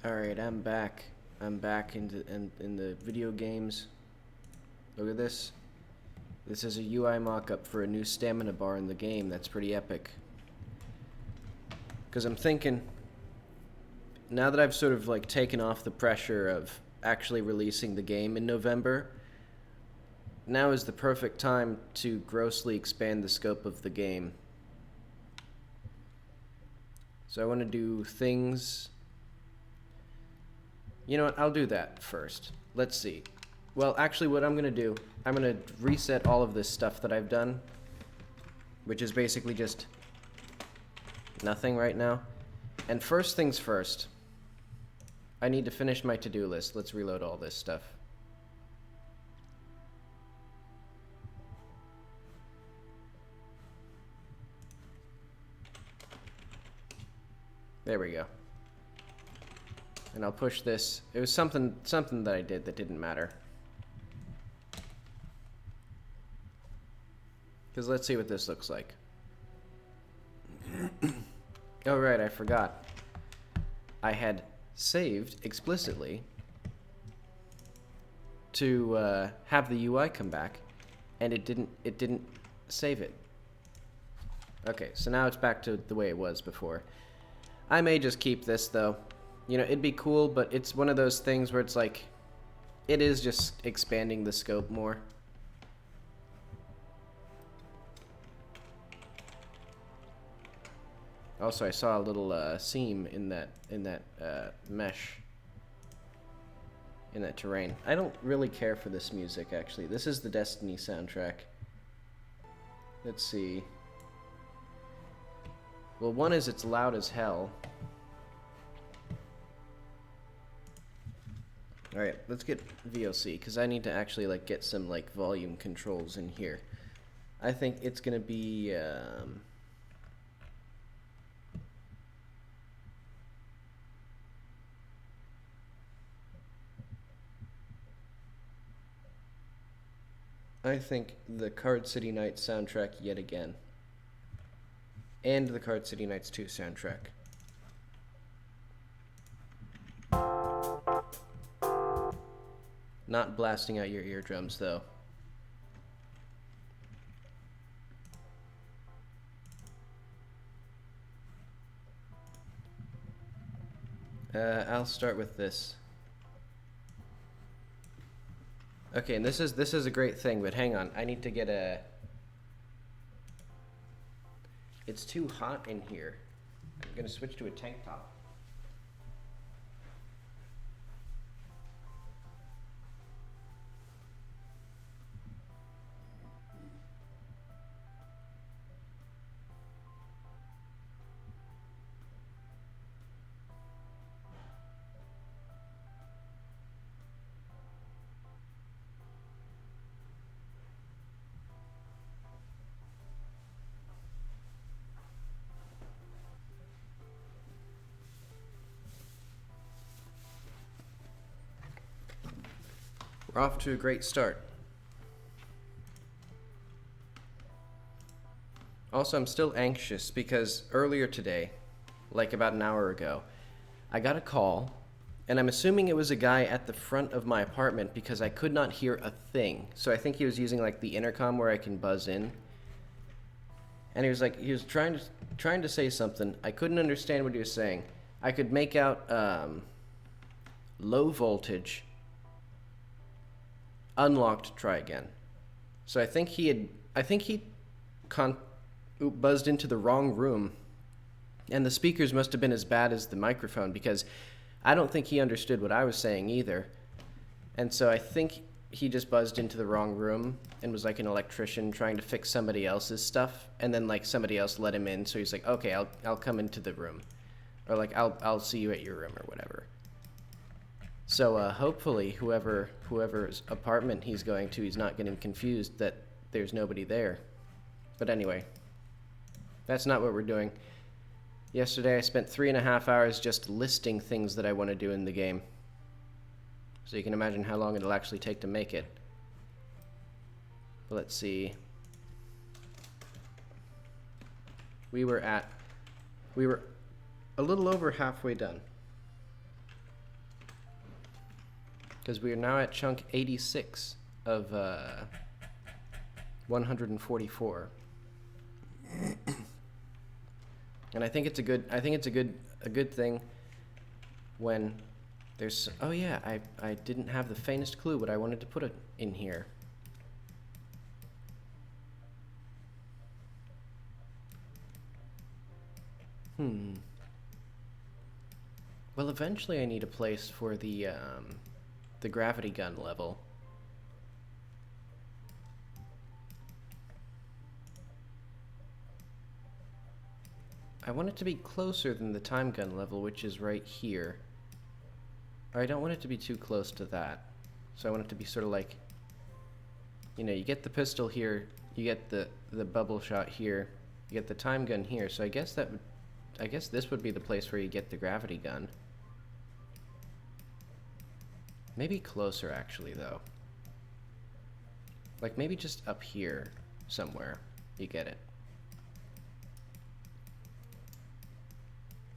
Alright, I'm back. I'm back in the video games. Look at this. This is a UI mock-up for a new stamina bar in the game. That's pretty epic. Because I'm thinking, now that I've sort of like taken off the pressure of actually releasing the game in November, now is the perfect time to grossly expand the scope of the game. So I want to do things... You know what, I'll do that first. Let's see. Well, actually what I'm going to do, I'm going to reset all of this stuff that I've done, which is basically just nothing right now. And first things first, I need to finish my to-do list. Let's reload all this stuff. There we go. And I'll push this. It was something that I did that didn't matter. Because let's see what this looks like. Oh right, I forgot. I had saved explicitly to have the UI come back, and it didn't save it. Okay, so now it's back to the way it was before. I may just keep this though. You know, it'd be cool, but it's one of those things where it's like, it is just expanding the scope more. Also, I saw a little seam in that mesh, in that terrain. I don't really care for this music, actually. This is the Destiny soundtrack. Let's see. Well, one is it's loud as hell. Alright, let's get VLC, because I need to actually like get some like volume controls in here. I think it's gonna be I think the Card City Nights soundtrack yet again. And the Card City Nights 2 soundtrack. Not blasting out your eardrums, though. I'll start with this. Okay, and this is a great thing, but hang on. I need to get a... It's too hot in here. I'm gonna switch to a tank top. We're off to a great start. Also, I'm still anxious because earlier today, like about an hour ago, I got a call, and I'm assuming it was a guy at the front of my apartment because I could not hear a thing. So I think he was using like the intercom where I can buzz in. And he was trying to say something. I couldn't understand what he was saying. I could make out low voltage. Unlocked, try again. So I think he buzzed into the wrong room, and the speakers must have been as bad as the microphone, because I don't think he understood what I was saying either. And so I think he just buzzed into the wrong room and was like an electrician trying to fix somebody else's stuff, and then like somebody else let him in, so he's like, okay, I'll come into the room, or like I'll see you at your room or whatever. So hopefully whoever's apartment he's going to, he's not getting confused that there's nobody there. But anyway, that's not what we're doing. Yesterday I spent 3.5 hours just listing things that I want to do in the game. So you can imagine how long it'll actually take to make it. But let's see. We were a little over halfway done. Because we are now at chunk 86 of 144. And I think it's a good thing when there's, oh yeah, I didn't have the faintest clue what I wanted to put it in here. Well, eventually I need a place for the gravity gun level. I want it to be closer than the time gun level, which is right here. Or I don't want it to be too close to that. So I want it to be sort of like, you know, you get the pistol here, you get the bubble shot here, you get the time gun here. So I guess this would be the place where you get the gravity gun. Maybe closer actually though. Like maybe just up here somewhere you get it.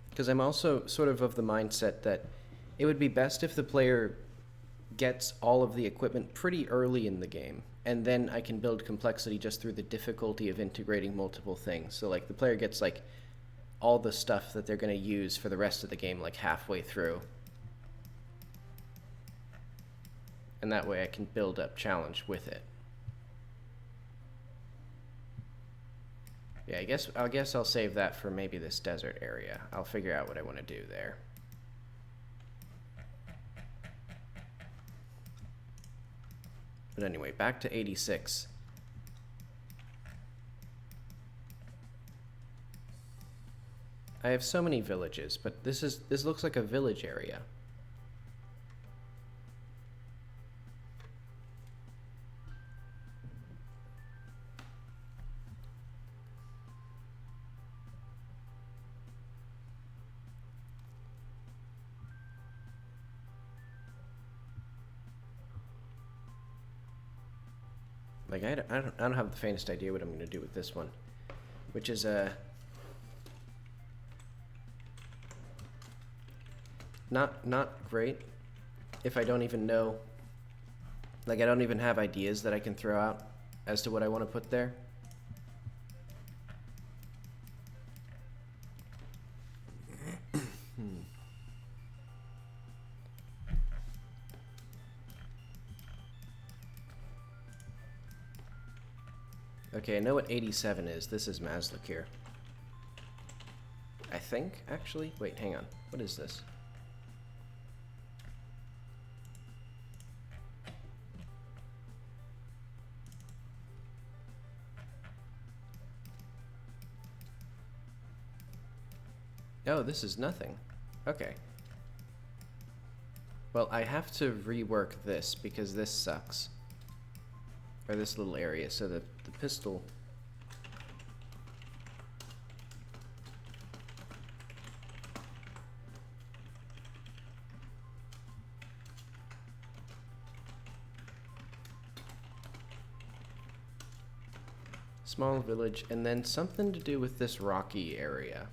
Because I'm also sort of the mindset that it would be best if the player gets all of the equipment pretty early in the game, and then I can build complexity just through the difficulty of integrating multiple things. So like the player gets like all the stuff that they're going to use for the rest of the game like halfway through. And that way I can build up challenge with it. Yeah, I guess I'll save that for maybe this desert area. I'll figure out what I want to do there. But anyway, back to 86. I have so many villages, but this looks like a village area. Like I don't have the faintest idea what I'm going to do with this one, which is not great if I don't even know, like I don't even have ideas that I can throw out as to what I want to put there. Okay, I know what 87 is. This is Maslik here. I think, actually. Wait, hang on. What is this? Oh, this is nothing. Okay. Well, I have to rework this because this sucks. Or this little area, so that the pistol... Small village, and then something to do with this rocky area.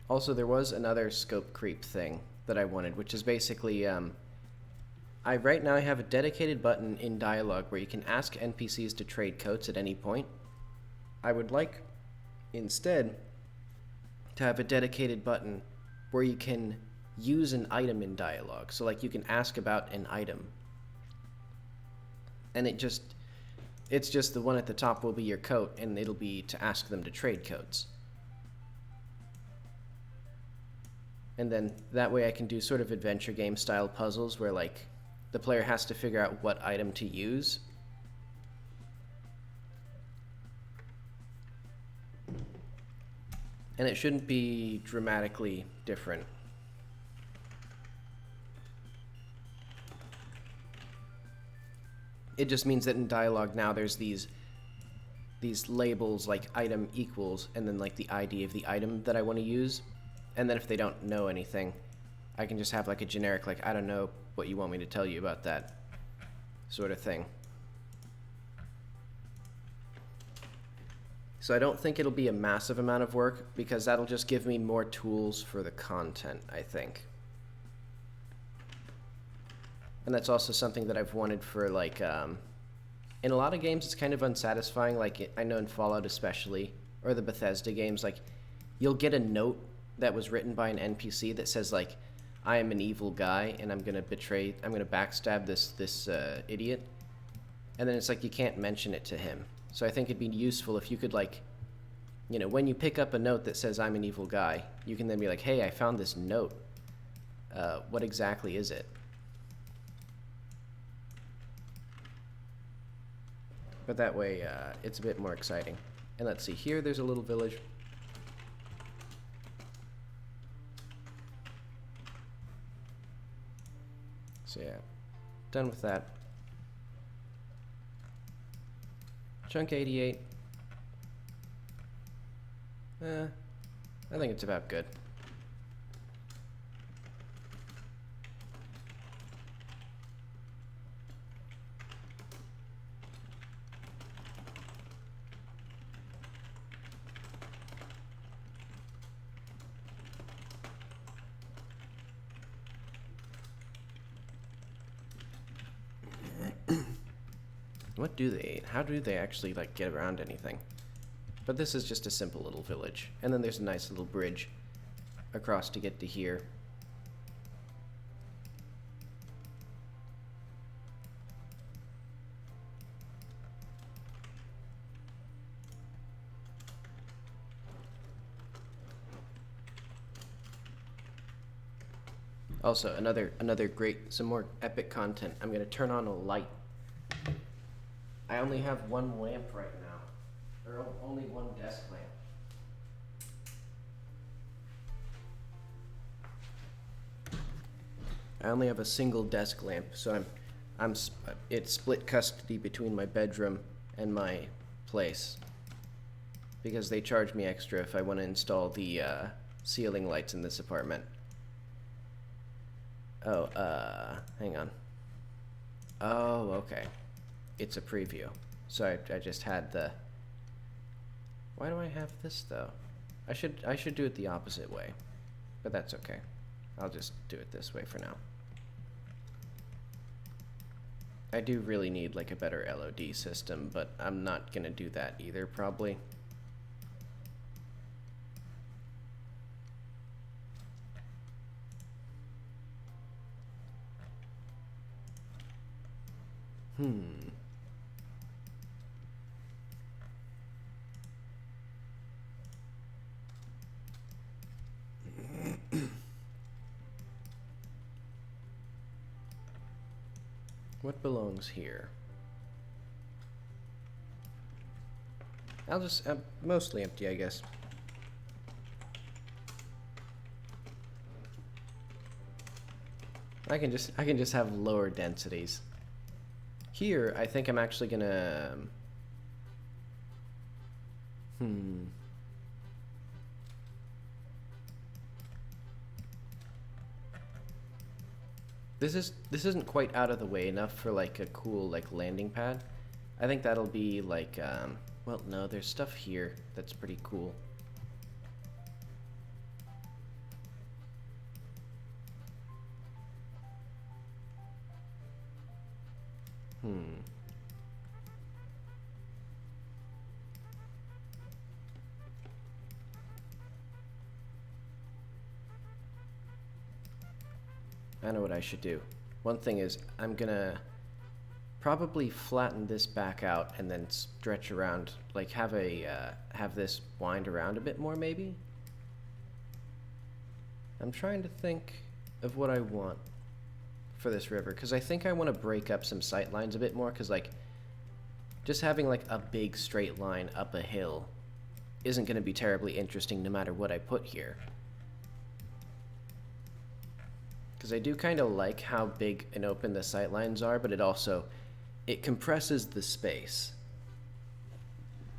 Also, there was another scope creep thing that I wanted, which is basically, right now I have a dedicated button in dialogue where you can ask NPCs to trade coats at any point. I would like, instead, to have a dedicated button where you can use an item in dialogue. So, like, you can ask about an item. And it's just the one at the top will be your coat, and it'll be to ask them to trade coats. And then that way I can do sort of adventure game style puzzles where like the player has to figure out what item to use. And it shouldn't be dramatically different. It just means that in dialogue now there's these labels like item equals and then like the ID of the item that I want to use. And then if they don't know anything, I can just have like a generic, like, I don't know what you want me to tell you about that sort of thing. So I don't think it'll be a massive amount of work because that'll just give me more tools for the content, I think. And that's also something that I've wanted for, like, in a lot of games it's kind of unsatisfying, like I know in Fallout especially, or the Bethesda games, like, you'll get a note that was written by an NPC that says, like, I am an evil guy and I'm gonna backstab this idiot. And then it's like you can't mention it to him. So I think it'd be useful if you could, like, you know, when you pick up a note that says I'm an evil guy, you can then be like, hey, I found this note. What exactly is it? But that way, it's a bit more exciting. And let's see, here there's a little village. So yeah, done with that. Chunk 88. I think it's about good. What do they eat? How do they actually, like, get around anything? But this is just a simple little village. And then there's a nice little bridge across to get to here. Also, another great, some more epic content. I'm gonna turn on a light. I only have one lamp right now, or only one desk lamp. I only have a single desk lamp, so it's split custody between my bedroom and my place, because they charge me extra if I want to install the ceiling lights in this apartment. Oh, hang on. Oh, okay. It's a preview. So I just had the... Why do I have this, though? I should do it the opposite way. But that's okay. I'll just do it this way for now. I do really need, like, a better LOD system, but I'm not gonna do that either, probably. What belongs here? I'll just, mostly empty, I guess. I can just have lower densities. Here, I think I'm actually gonna... This isn't quite out of the way enough for, like, a cool, like, landing pad. I think that'll be like, well, no, there's stuff here that's pretty cool. I know what I should do. One thing is, I'm gonna probably flatten this back out and then stretch around, like have this wind around a bit more, maybe? I'm trying to think of what I want for this river, because I think I want to break up some sight lines a bit more, because, like, just having, like, a big straight line up a hill isn't going to be terribly interesting no matter what I put here. Because I do kind of like how big and open the sight lines are, but it compresses the space.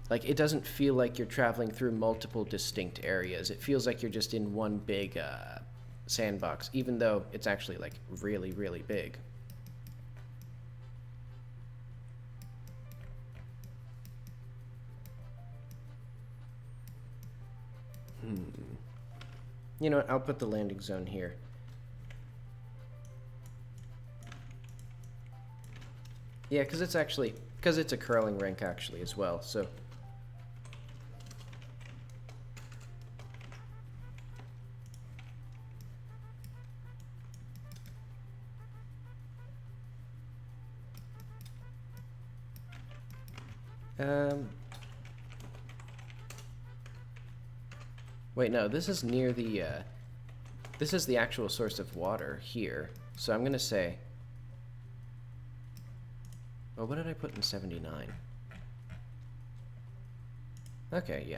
Like, it doesn't feel like you're traveling through multiple distinct areas. It feels like you're just in one big sandbox, even though it's actually, like, really, really big. You know what? I'll put the landing zone here. Yeah, because it's a curling rink actually as well, so. Wait, no, this is near the, this is the actual source of water here. So I'm gonna say, oh, what did I put in 79? Okay, yeah.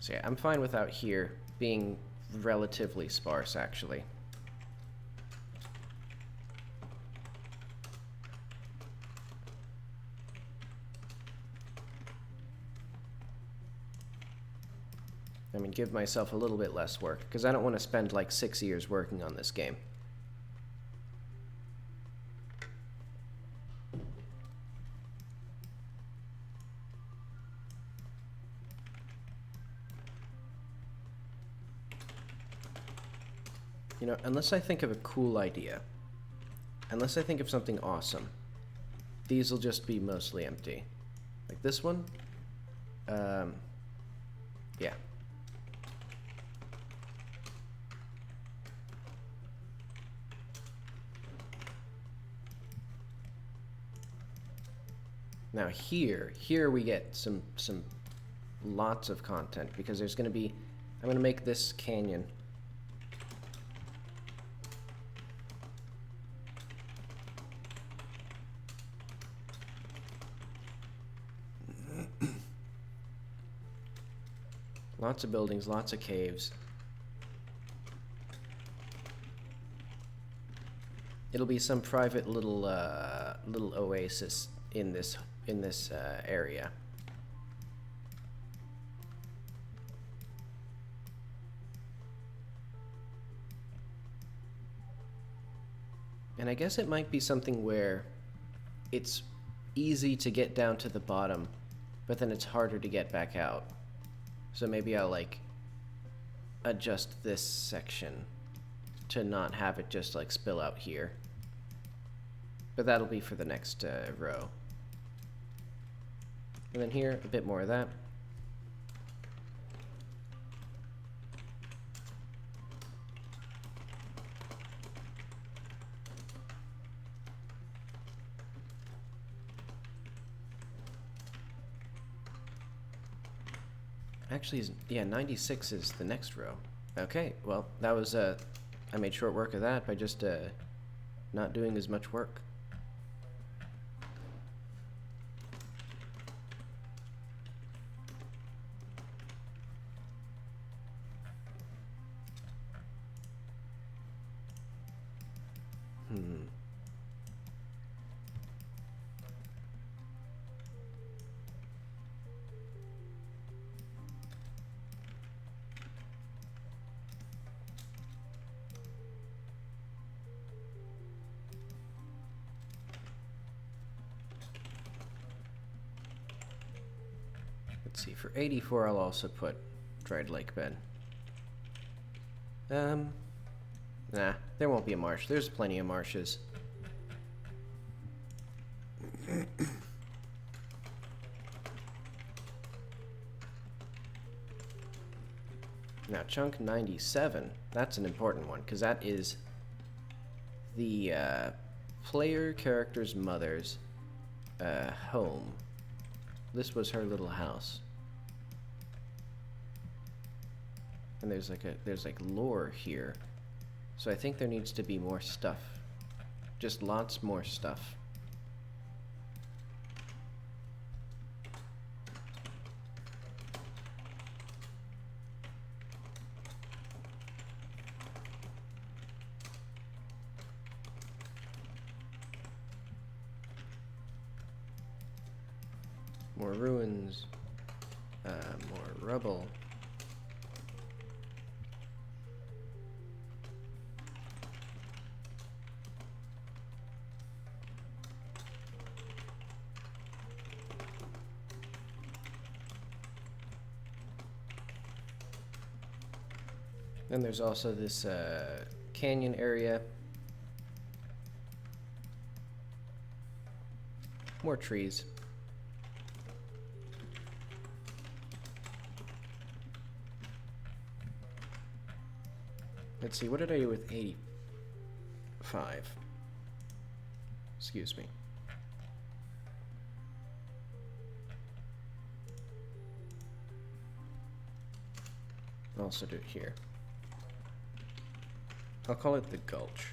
So yeah, I'm fine with out here being relatively sparse, actually. I mean, give myself a little bit less work, because I don't want to spend like 6 years working on this game. You know, unless I think of a cool idea, unless I think of something awesome, these will just be mostly empty. Like this one? Yeah. Now here we get some lots of content, because there's going to be, I'm going to make this canyon. Lots of buildings, lots of caves. It'll be some private little little oasis in this area. And I guess it might be something where it's easy to get down to the bottom, but then it's harder to get back out. So maybe I'll like adjust this section to not have it just like spill out here. But that'll be for the next row. And then here, a bit more of that. Actually, yeah, 96 is the next row. Okay, well, that was, I made short work of that by just not doing as much work. Let's see, for 84 I'll also put dried lake bed. Nah, there won't be a marsh. There's plenty of marshes. Now, chunk 97, that's an important one, because that is the player character's mother's home. This was her little house. And there's like lore here. So I think there needs to be more stuff. Just lots more stuff. More ruins, more rubble. Then there's also this canyon area. More trees. Let's see, what did I do with 85? Excuse me. I'll also do it here. I'll call it the Gulch.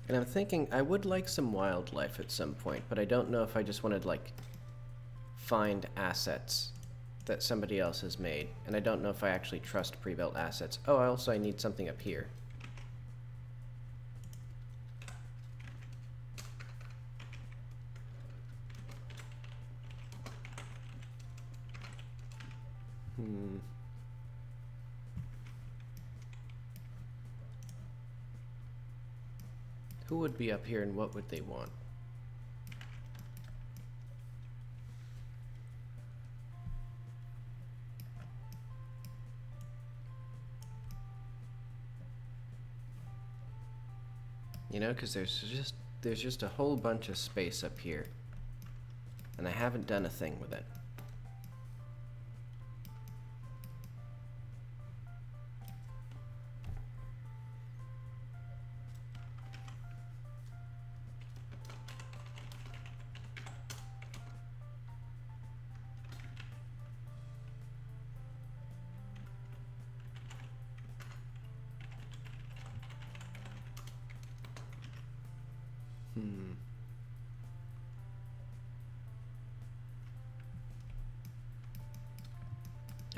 And I'm thinking I would like some wildlife at some point, but I don't know if I just wanted, like, find assets that somebody else has made. And I don't know if I actually trust pre-built assets. Oh, I need something up here. Who would be up here and what would they want? You know, because there's just a whole bunch of space up here. And I haven't done a thing with it.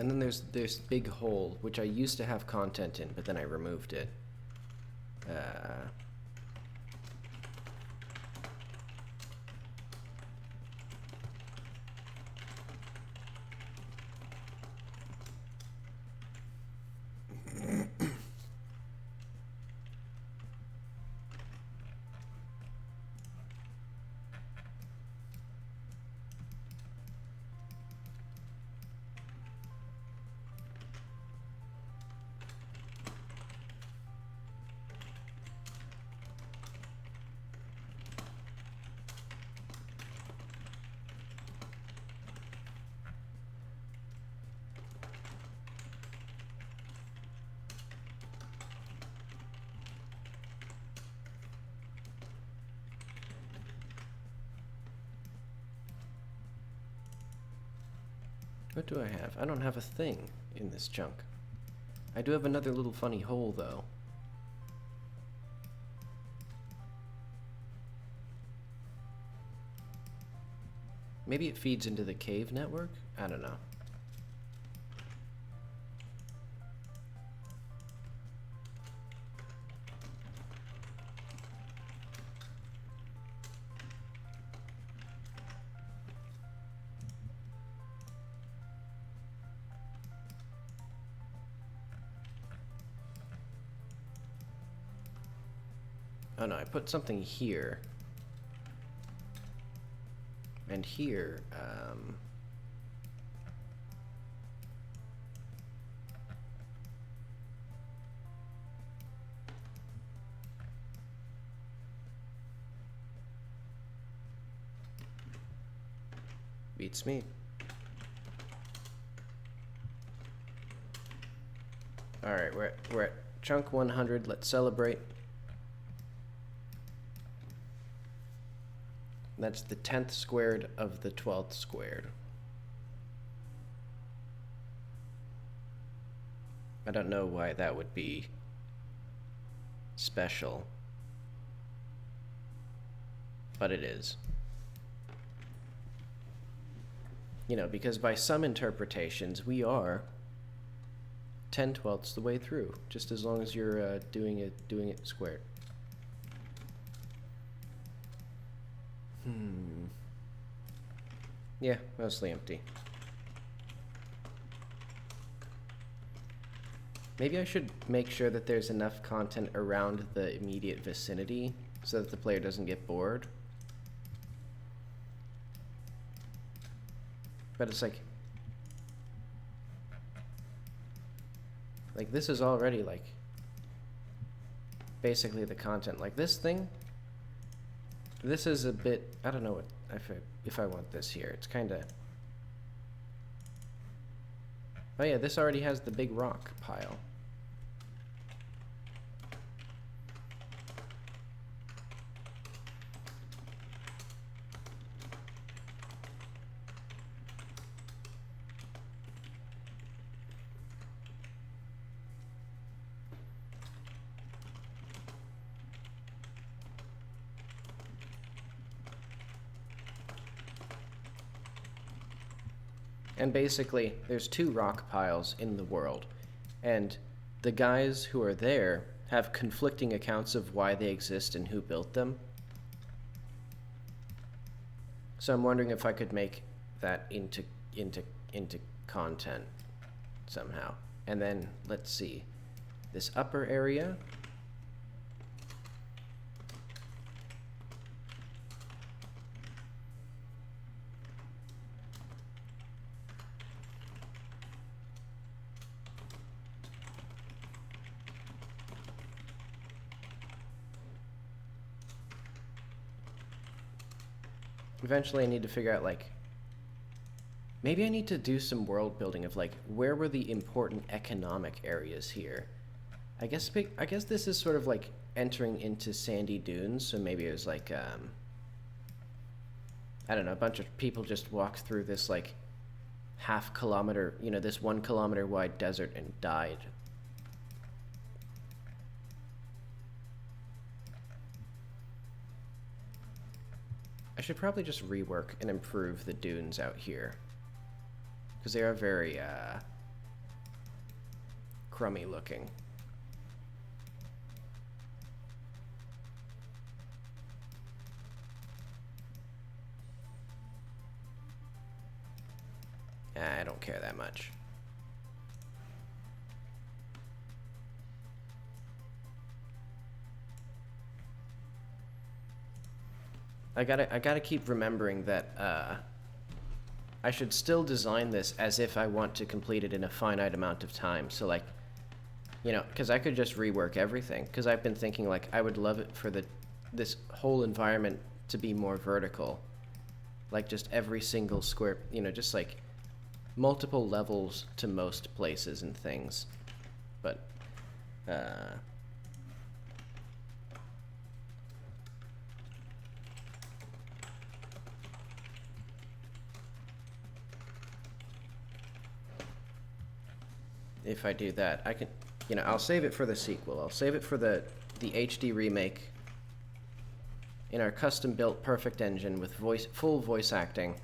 And then there's this big hole, which I used to have content in, but then I removed it. What do I have? I don't have a thing in this chunk. I do have another little funny hole, though. Maybe it feeds into the cave network? I don't know. Oh no, I put something here. And here, beats me. Alright, we're at chunk 100. Let's celebrate. That's the 10th squared of the 12th squared. I don't know why that would be special, but it is. You know, because by some interpretations, we are 10/12 the way through, just as long as you're doing it squared. Yeah, mostly empty. Maybe I should make sure that there's enough content around the immediate vicinity so that the player doesn't get bored. But it's like this is already like basically the content. Like this thing, this is a bit, I don't know what if I want this here. It's kind of, oh yeah, this already has the big rock pile. And basically, there's 2 rock piles in the world, and the guys who are there have conflicting accounts of why they exist and who built them. So I'm wondering if I could make that into content somehow. And then let's see, this upper area. Eventually I need to figure out, like, maybe I need to do some world building of, like, where were the important economic areas here? I guess this is sort of like entering into sandy dunes, so maybe it was like, I don't know, a bunch of people just walked through this, like, half-kilometer, you know, this 1 kilometer wide desert and died. I should probably just rework and improve the dunes out here, because they are very crummy looking. I don't care that much. I gotta keep remembering that I should still design this as if I want to complete it in a finite amount of time. So, like, you know, because I could just rework everything. Because I've been thinking, like, I would love it for this whole environment to be more vertical, like just every single square, you know, just like multiple levels to most places and things. But if I do that, I can, you know, I'll save it for the sequel. I'll save it for the HD remake in our custom-built perfect engine with full voice acting.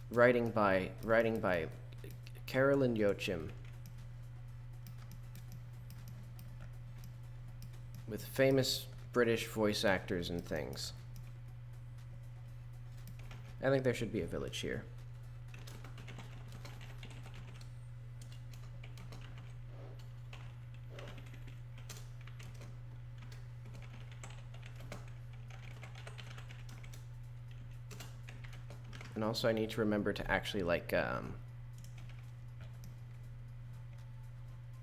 Writing by Carolyn Yochim, with famous British voice actors and things. I think there should be a village here. And also I need to remember to actually, like, I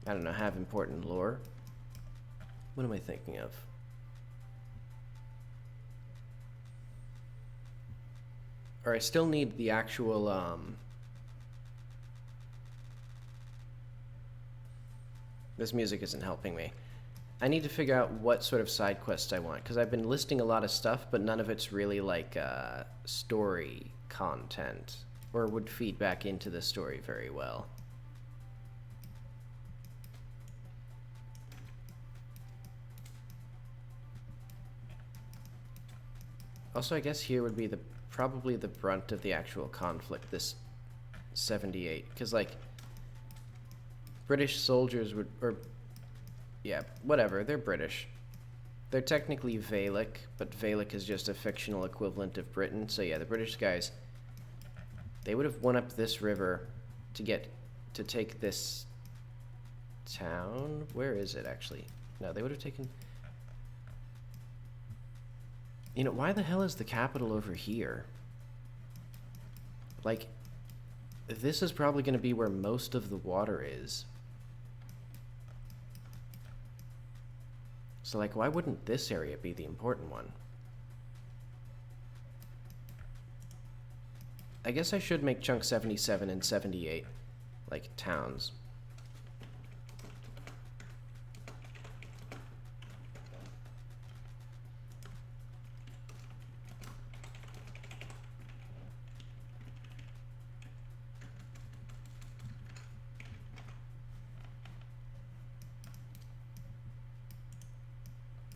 don't know, have important lore. What am I thinking of? Or I still need the actual, this music isn't helping me. I need to figure out what sort of side quests I want, because I've been listing a lot of stuff, but none of it's really, like, story content, or would feed back into the story very well. Also, I guess here would be the probably the brunt of the actual conflict, this 78. Because, like, British soldiers would, or, yeah, whatever, they're British. They're technically Gaelic, but Gaelic is just a fictional equivalent of Britain. So yeah, the British guys, they would have won up this river to take this town. Where is it, actually? No, they would have taken... You know, why the hell is the capital over here? Like, this is probably going to be where most of the water is. So, like, why wouldn't this area be the important one? I guess I should make chunk 77 and 78, like, towns.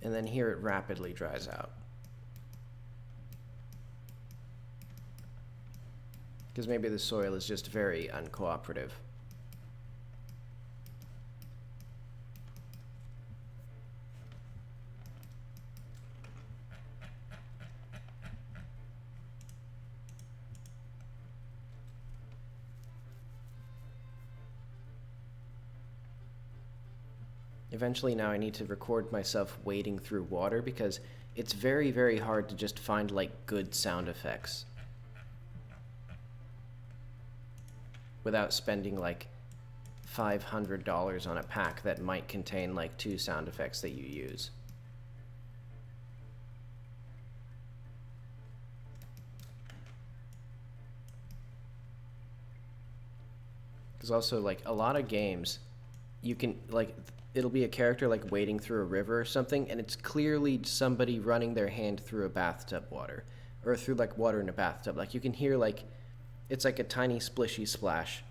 And then here it rapidly dries out. Because maybe the soil is just very uncooperative. Eventually now I need to record myself wading through water because it's very, very hard to just find, like, good sound effects without spending, like, $500 on a pack that might contain, like, 2 sound effects that you use. Because also, like, a lot of games, you can, like, it'll be a character, like, wading through a river or something, and it's clearly somebody running their hand through a bathtub water, or through, like, water in a bathtub. Like, you can hear, like, it's like a tiny splishy splash.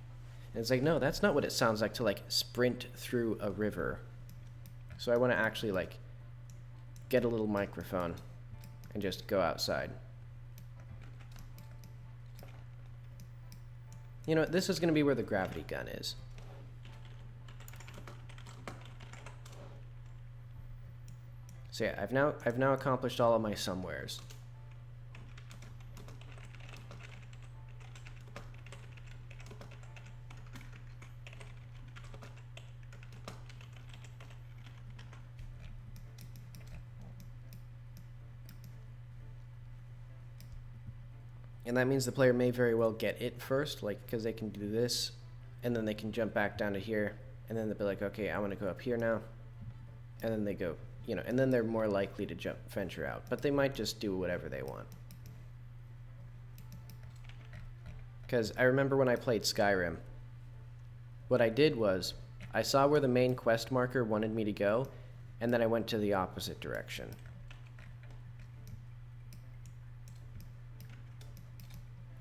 And it's like, no, that's not what it sounds like to, like, sprint through a river. So I want to actually, like, get a little microphone and just go outside. You know, this is going to be where the gravity gun is. So yeah, I've now accomplished all of my somewheres. And that means the player may very well get it first, like, because they can do this, and then they can jump back down to here, and then they'll be like, okay, I want to go up here now, and then they go, you know, and then they're more likely to venture out, but they might just do whatever they want. Because I remember when I played Skyrim, what I did was, I saw where the main quest marker wanted me to go, and then I went to the opposite direction.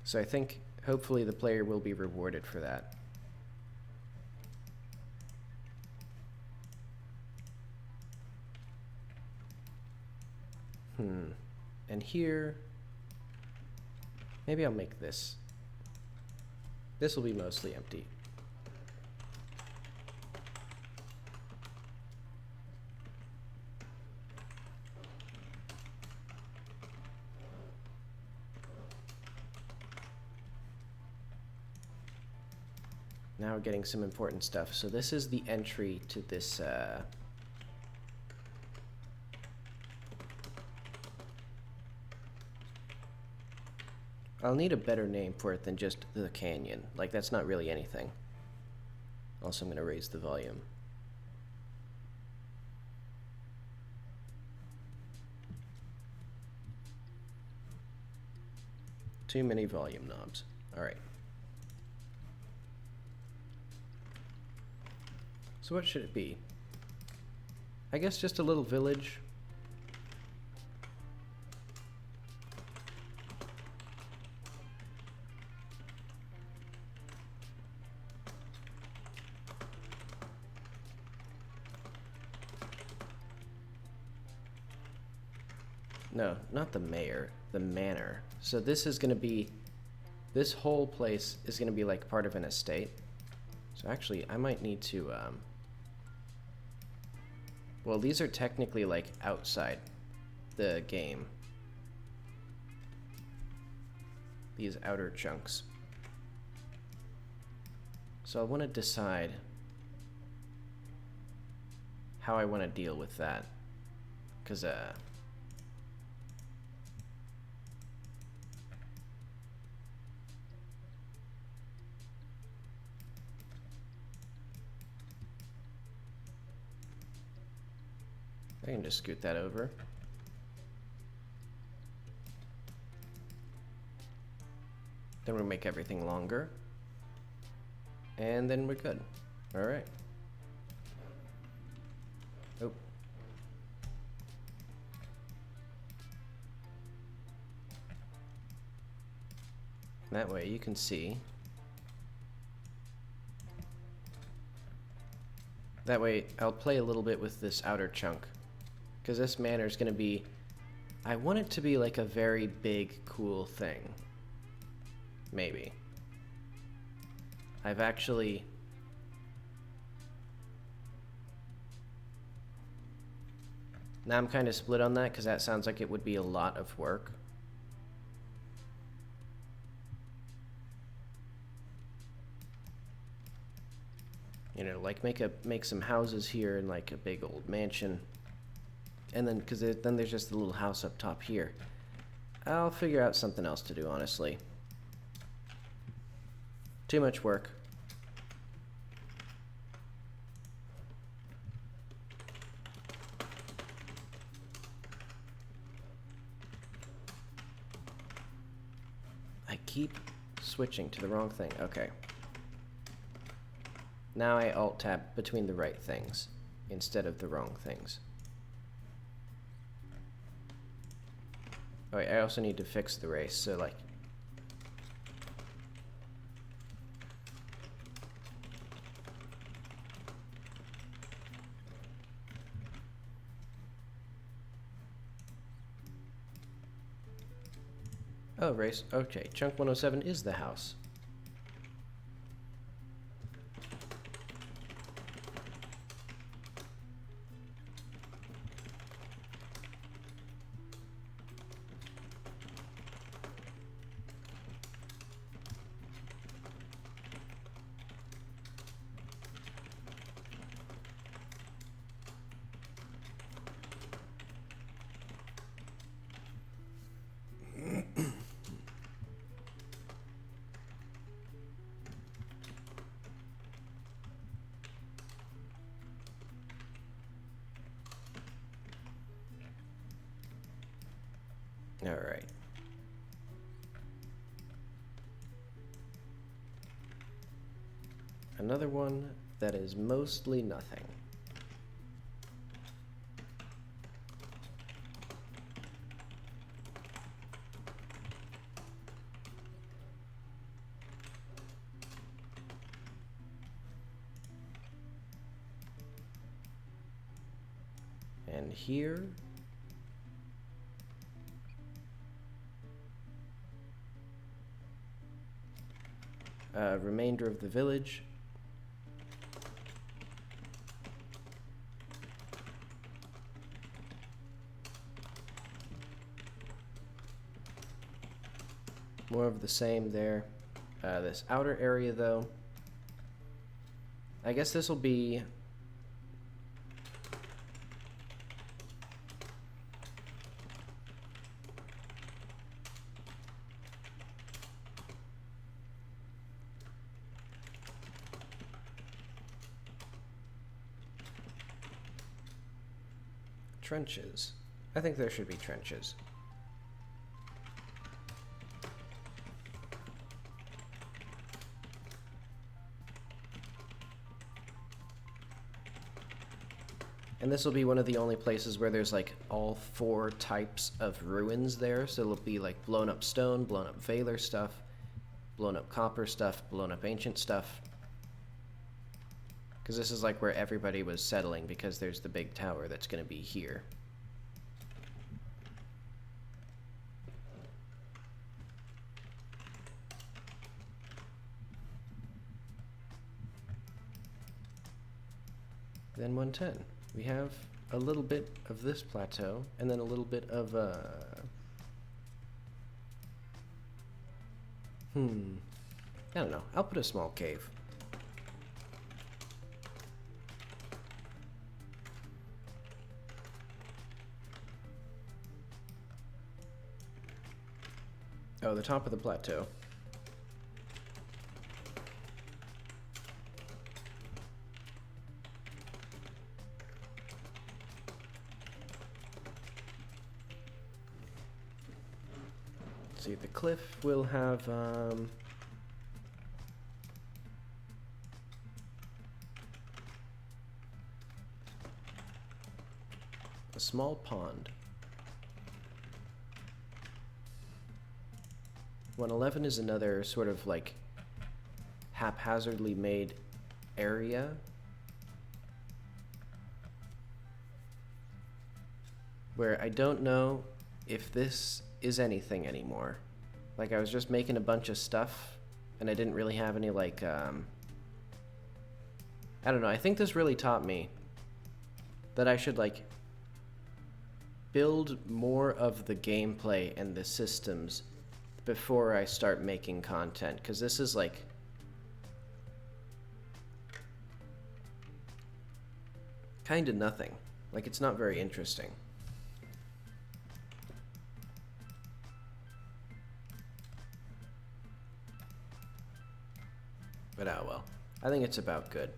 So I think, hopefully, the player will be rewarded for that. And here, maybe I'll make this. This will be mostly empty. Now we're getting some important stuff. So this is the entry to this, I'll need a better name for it than just the canyon. Like, that's not really anything. Also, I'm going to raise the volume. Too many volume knobs. All right. So what should it be? I guess just a little village. No, not the mayor. the manor. So this is going to be, this whole place is going to be like part of an estate. So actually, I might need to, well, these are technically like outside the game. These outer chunks. So I want to decide how I want to deal with that. Because, I can just scoot that over. Then we'll make everything longer. And then we're good. Alright. Oh. That way you can see. That way I'll play a little bit with this outer chunk. Because this manor is going to be, I want it to be like a very big, cool thing. Maybe. I've actually... Now I'm kind of split on that because that sounds like it would be a lot of work. You know, like make some houses here and like a big old mansion. And then, because then there's just a little house up top here. I'll figure out something else to do, honestly. Too much work. I keep switching to the wrong thing. Okay. Now I alt-tab between the right things instead of the wrong things. Oh wait, I also need to fix the race, so like... Oh, race. Okay, Chunk 107 is the house. All right. Another one that is mostly nothing. And here, remainder of the village. More of the same there. This outer area, though, I guess this will be trenches. I think there should be trenches. And this will be one of the only places where there's like all 4 types of ruins there. So it'll be like blown up stone, blown up Valor stuff, blown up copper stuff, blown up ancient stuff. Because this is like where everybody was settling because there's the big tower that's going to be here. then 110. We have a little bit of this plateau, and then a little bit of, I don't know. I'll put a small cave. Oh, the top of the plateau. Let's see, the cliff will have, a small pond. 111 is another sort of like haphazardly made area. Where I don't know if this is anything anymore. Like, I was just making a bunch of stuff and I didn't really have any like, I don't know, I think this really taught me that I should like build more of the gameplay and the systems before I start making content, because this is like kind of nothing. Like, it's not very interesting. But oh well. I think it's about good.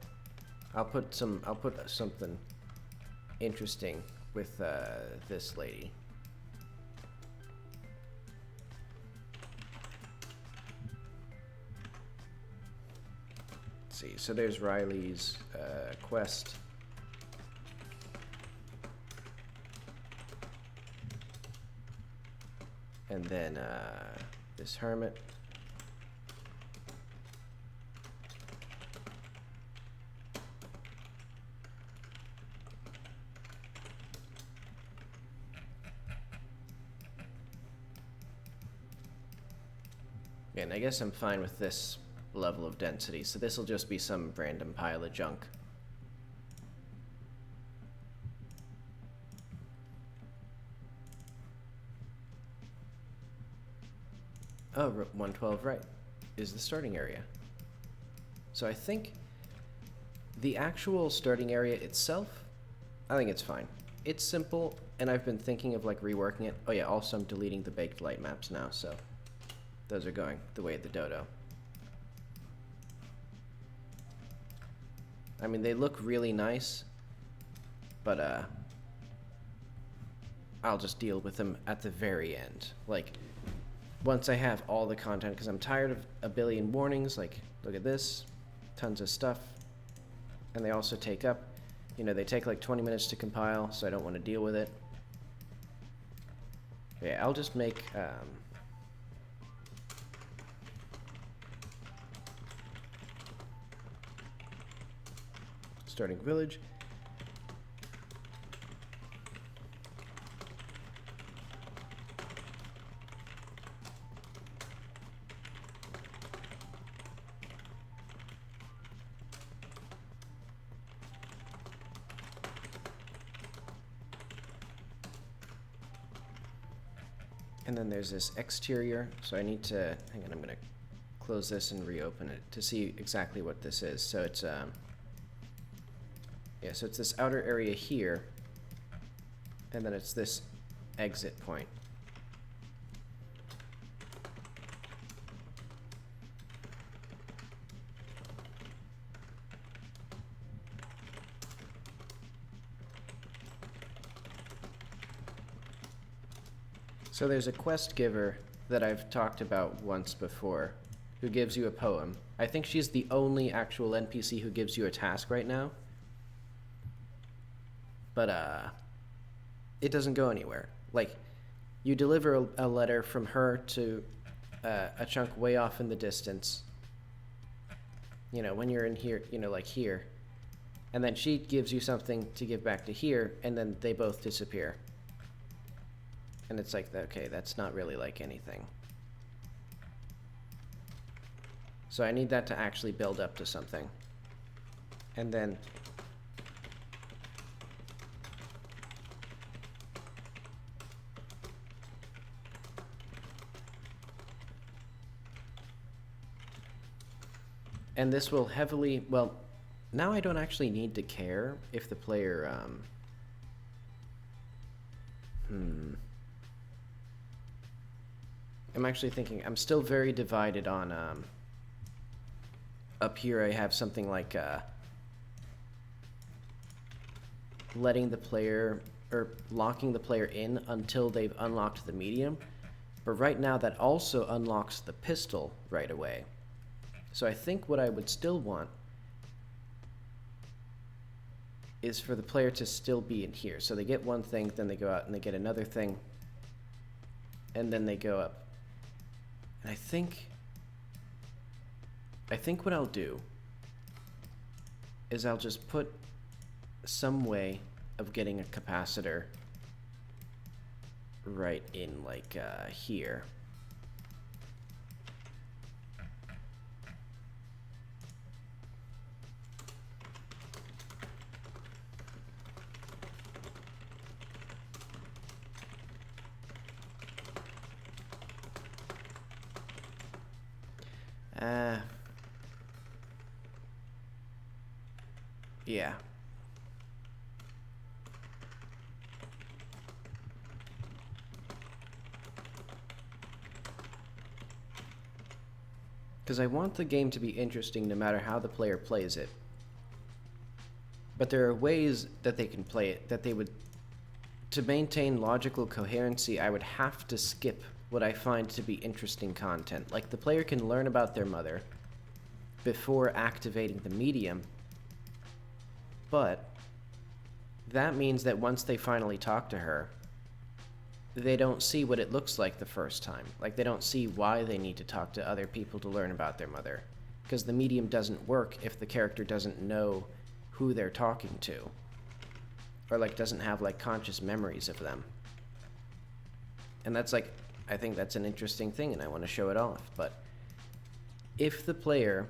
I'll put something interesting with this lady. See, so there's Riley's quest. And then this hermit. And I guess I'm fine with this level of density, so this will just be some random pile of junk. Oh, 112, right, is the starting area. So I think the actual starting area itself, I think it's fine. It's simple, and I've been thinking of like reworking it. Oh yeah, also I'm deleting the baked light maps now, so those are going the way of the dodo. I mean, they look really nice, but I'll just deal with them at the very end. Like, once I have all the content, because I'm tired of a billion warnings. Like, look at this, tons of stuff. And they also take up, you know, they take like 20 minutes to compile, so I don't want to deal with it. Yeah, I'll just make, starting village. And then there's this exterior, so I need to, hang on, I'm gonna close this and reopen it to see exactly what this is. So it's, yeah, so it's this outer area here, and then it's this exit point. So there's a quest giver that I've talked about once before who gives you a poem. I think she's the only actual NPC who gives you a task right now. But it doesn't go anywhere. Like, you deliver a letter from her to a chunk way off in the distance. You know, when you're in here, you know, like here. And then she gives you something to give back to here, and then they both disappear. And it's like, okay, that's not really like anything. So I need that to actually build up to something. And then And this will heavily, well, now I don't actually need to care if the player, I'm actually thinking, I'm still very divided on, up here I have something like, letting the player, or locking the player in until they've unlocked the medium. But right now that also unlocks the pistol right away. So I think what I would still want is for the player to still be in here. So they get one thing, then they go out and they get another thing, and then they go up. And I think what I'll do is I'll just put some way of getting a capacitor right in like here. Yeah. Because I want the game to be interesting no matter how the player plays it. But there are ways that they can play it that they would... To maintain logical coherency, I would have to skip what I find to be interesting content. Like, the player can learn about their mother before activating the medium, but that means that once they finally talk to her, they don't see what it looks like the first time. Like, they don't see why they need to talk to other people to learn about their mother. Because the medium doesn't work if the character doesn't know who they're talking to. Or, like, doesn't have, like, conscious memories of them. And that's, like, I think that's an interesting thing, and I want to show it off. But if the player,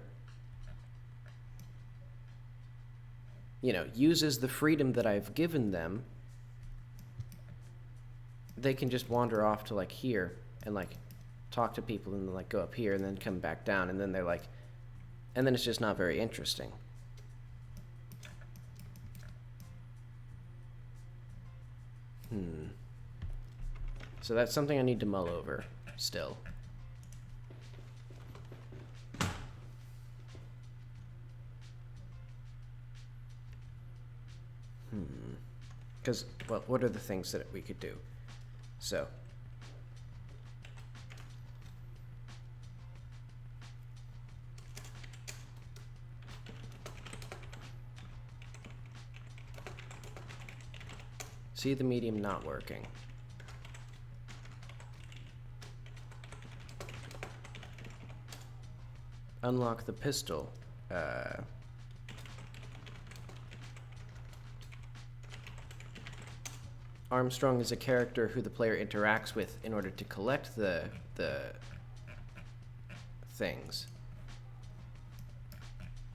you know, uses the freedom that I've given them, they can just wander off to, like, here and, like, talk to people and, like, go up here and then come back down, and then they're, like... And then it's just not very interesting. So that's something I need to mull over still. Because, well, what are the things that we could do? So, see the medium not working. Unlock the pistol. Armstrong is a character who the player interacts with in order to collect the things.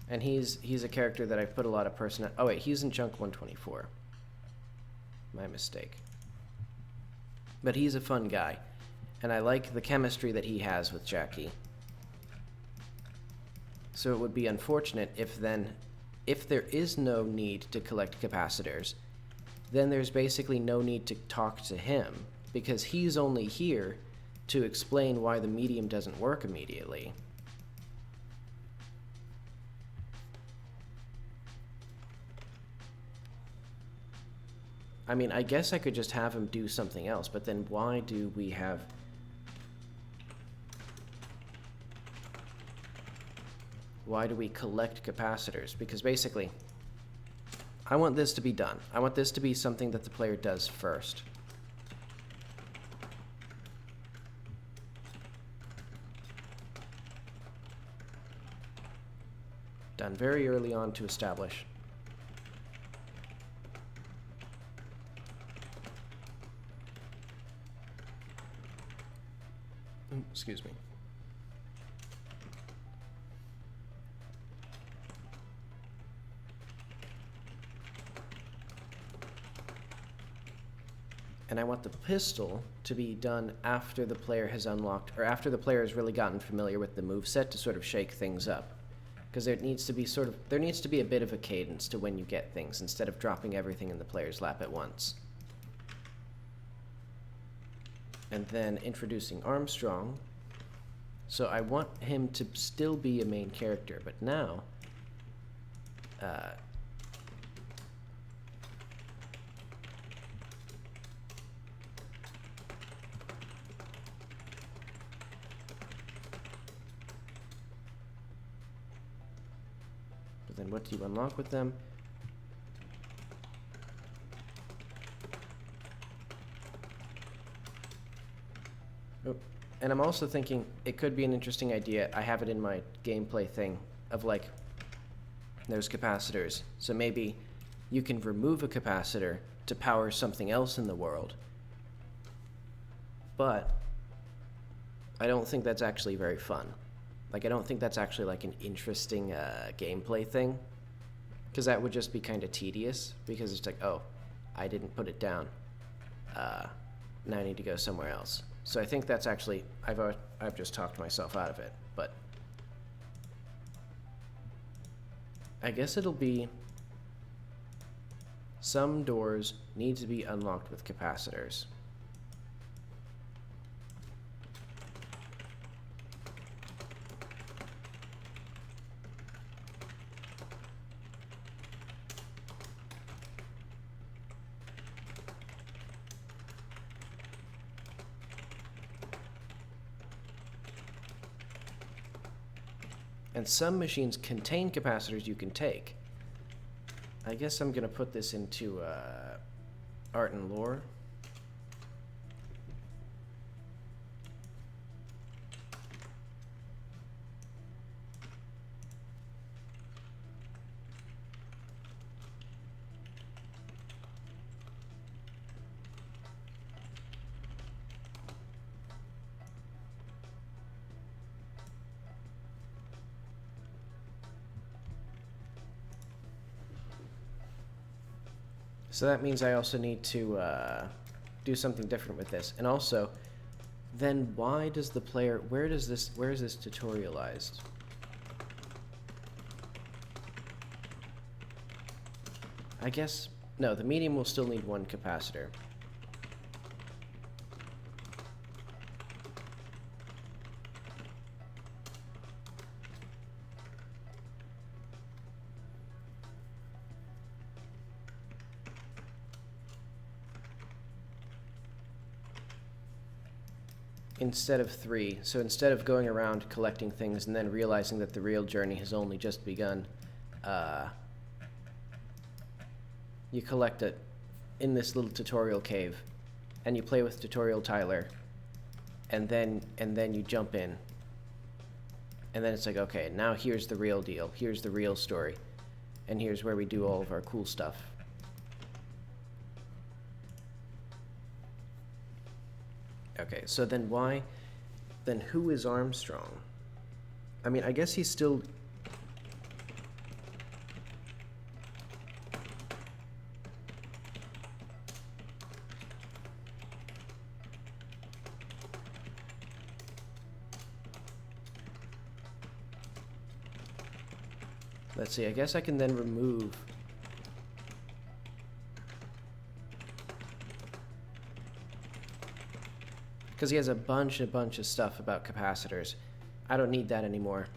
And he's a character that I've put a lot of personality... Oh wait, he's in Chunk 124. My mistake. But he's a fun guy. And I like the chemistry that he has with Jackie. So it would be unfortunate if there is no need to collect capacitors, then there's basically no need to talk to him, because he's only here to explain why the medium doesn't work immediately. I mean, I guess I could just have him do something else, but then why do we have... Why do we collect capacitors? Because basically, I want this to be done. I want this to be something that the player does first. Done very early on to establish. Excuse me. And I want the pistol to be done after the player has unlocked, or after the player has really gotten familiar with the moveset to sort of shake things up. Because there needs to be a bit of a cadence to when you get things instead of dropping everything in the player's lap at once. And then introducing Armstrong. So I want him to still be a main character, but now but then what do you unlock with them? Oh, and I'm also thinking it could be an interesting idea. I have it in my gameplay thing of like, there's capacitors. So maybe you can remove a capacitor to power something else in the world. But I don't think that's actually very fun. Like, I don't think that's actually like an interesting gameplay thing. Because that would just be kind of tedious. Because it's like, oh, I didn't put it down. Now I need to go somewhere else. So I think that's actually, I've just talked myself out of it, but I guess it'll be some doors need to be unlocked with capacitors. And some machines contain capacitors you can take. I guess I'm gonna put this into art and lore. So that means I also need to do something different with this. And also, then why does the player, where is this tutorialized? I guess, no, the medium will still need one capacitor. Instead of 3. So instead of going around collecting things and then realizing that the real journey has only just begun, you collect it in this little tutorial cave, and you play with Tutorial Tyler, and then you jump in, and then it's like, okay, now here's the real deal, here's the real story, and here's where we do all of our cool stuff. Okay, so then who is Armstrong? I mean, I guess he's still... Let's see, I guess I can then remove... Because he has a bunch of stuff about capacitors. I don't need that anymore.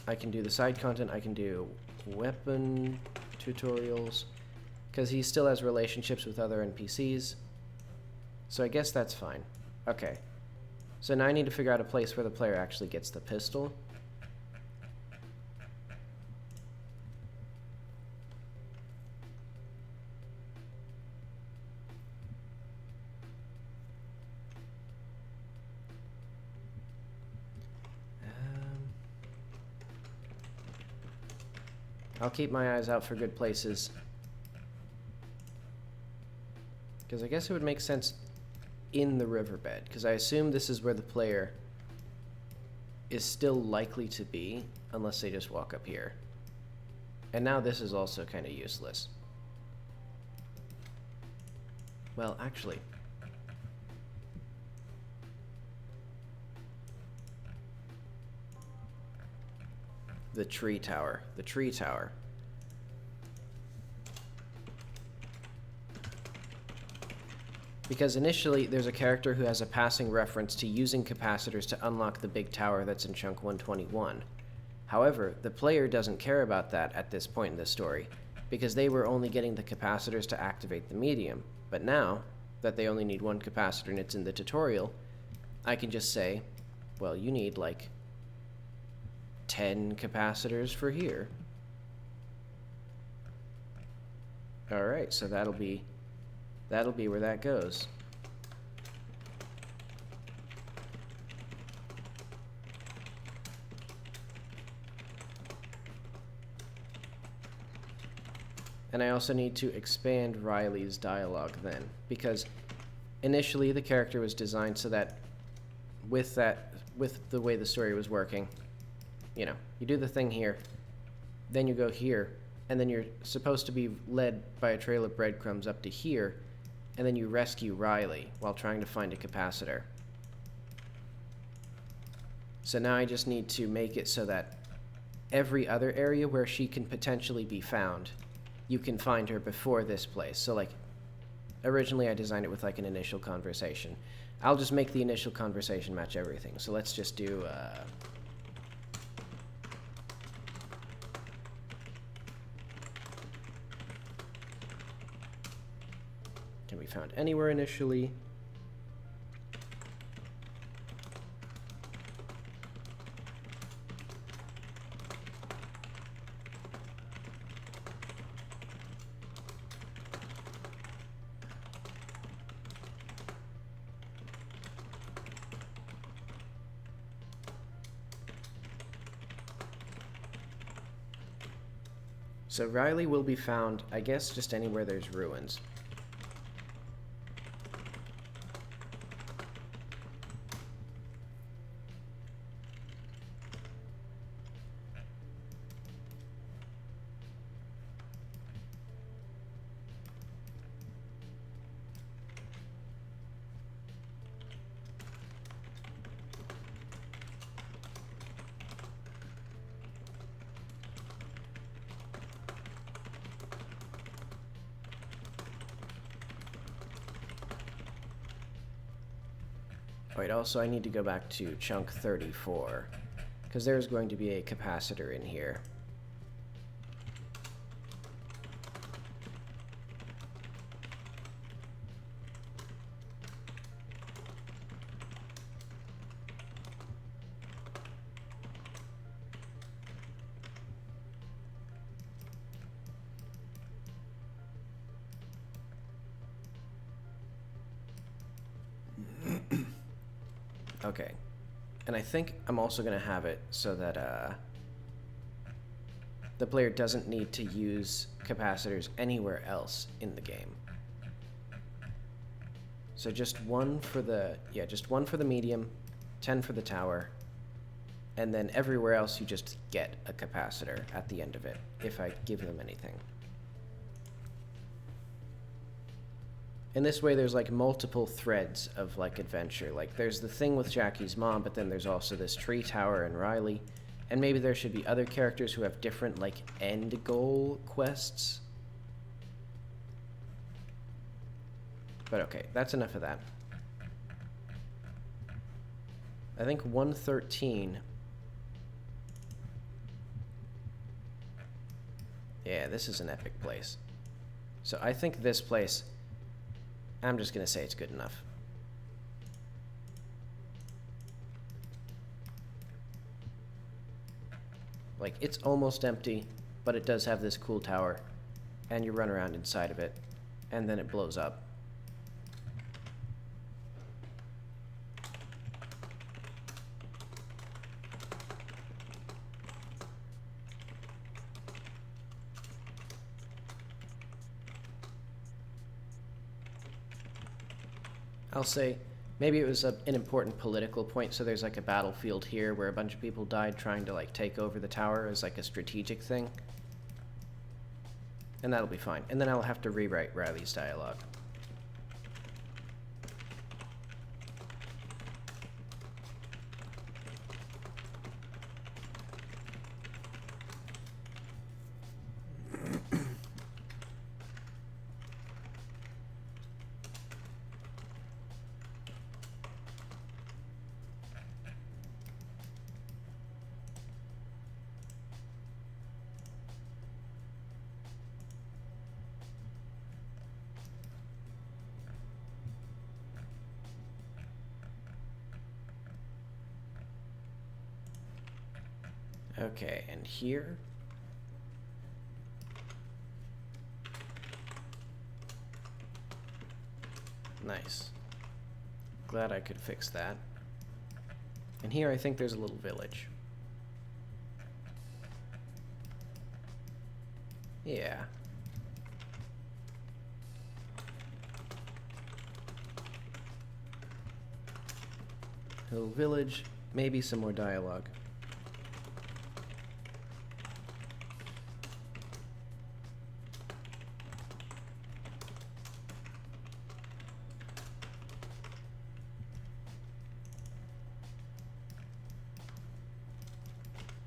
I can do the side content, I can do weapon tutorials, because he still has relationships with other NPCs. So I guess that's fine. Okay. So now I need to figure out a place where the player actually gets the pistol. I'll keep my eyes out for good places. Because I guess it would make sense in the riverbed. Because I assume this is where the player is still likely to be, unless they just walk up here. And now this is also kind of useless. Well, actually... the tree tower. The tree tower. Because initially, there's a character who has a passing reference to using capacitors to unlock the big tower that's in chunk 121. However, the player doesn't care about that at this point in the story, because they were only getting the capacitors to activate the medium. But now, that they only need one capacitor and it's in the tutorial, I can just say, well, you need like 10 capacitors for here. Alright, so that'll be where that goes. And I also need to expand Riley's dialogue then, because initially the character was designed so that with the way the story was working, you know, you do the thing here, then you go here, and then you're supposed to be led by a trail of breadcrumbs up to here, and then you rescue Riley while trying to find a capacitor. So now I just need to make it so that every other area where she can potentially be found, you can find her before this place. So like, originally I designed it with like an initial conversation. I'll just make the initial conversation match everything. So let's just do, can be found anywhere initially. So Riley will be found, I guess, just anywhere there's ruins. Wait, also I need to go back to chunk 34, because there's going to be a capacitor in here. Okay, and I think I'm also going to have it so that the player doesn't need to use capacitors anywhere else in the game. So just one for the, just one for the medium, 10 for the tower, and then everywhere else you just get a capacitor at the end of it, if I give them anything. In this way, there's like multiple threads of like adventure. Like there's the thing with Jackie's mom, but then there's also this tree tower and Riley. And maybe there should be other characters who have different like end goal quests. But okay, that's enough of that. I think 113. Yeah, this is an epic place. So I think this place, I'm just going to say it's good enough. Like, it's almost empty, but it does have this cool tower, and you run around inside of it, and then it blows up. I'll say maybe it was an important political point, so there's like a battlefield here where a bunch of people died trying to like take over the tower as like a strategic thing. And that'll be fine. And then I'll have to rewrite Riley's dialogue. Okay, and here. Nice. Glad I could fix that. And here I think there's a little village. Yeah. Little village, maybe some more dialogue.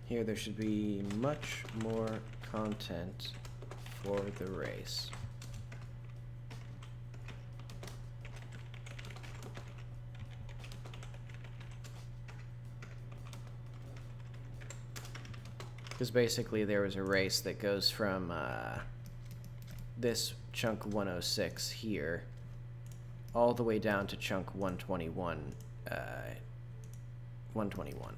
Here there should be much more content for the race. Because basically there was a race that goes from this chunk 106 here all the way down to chunk 121. 121.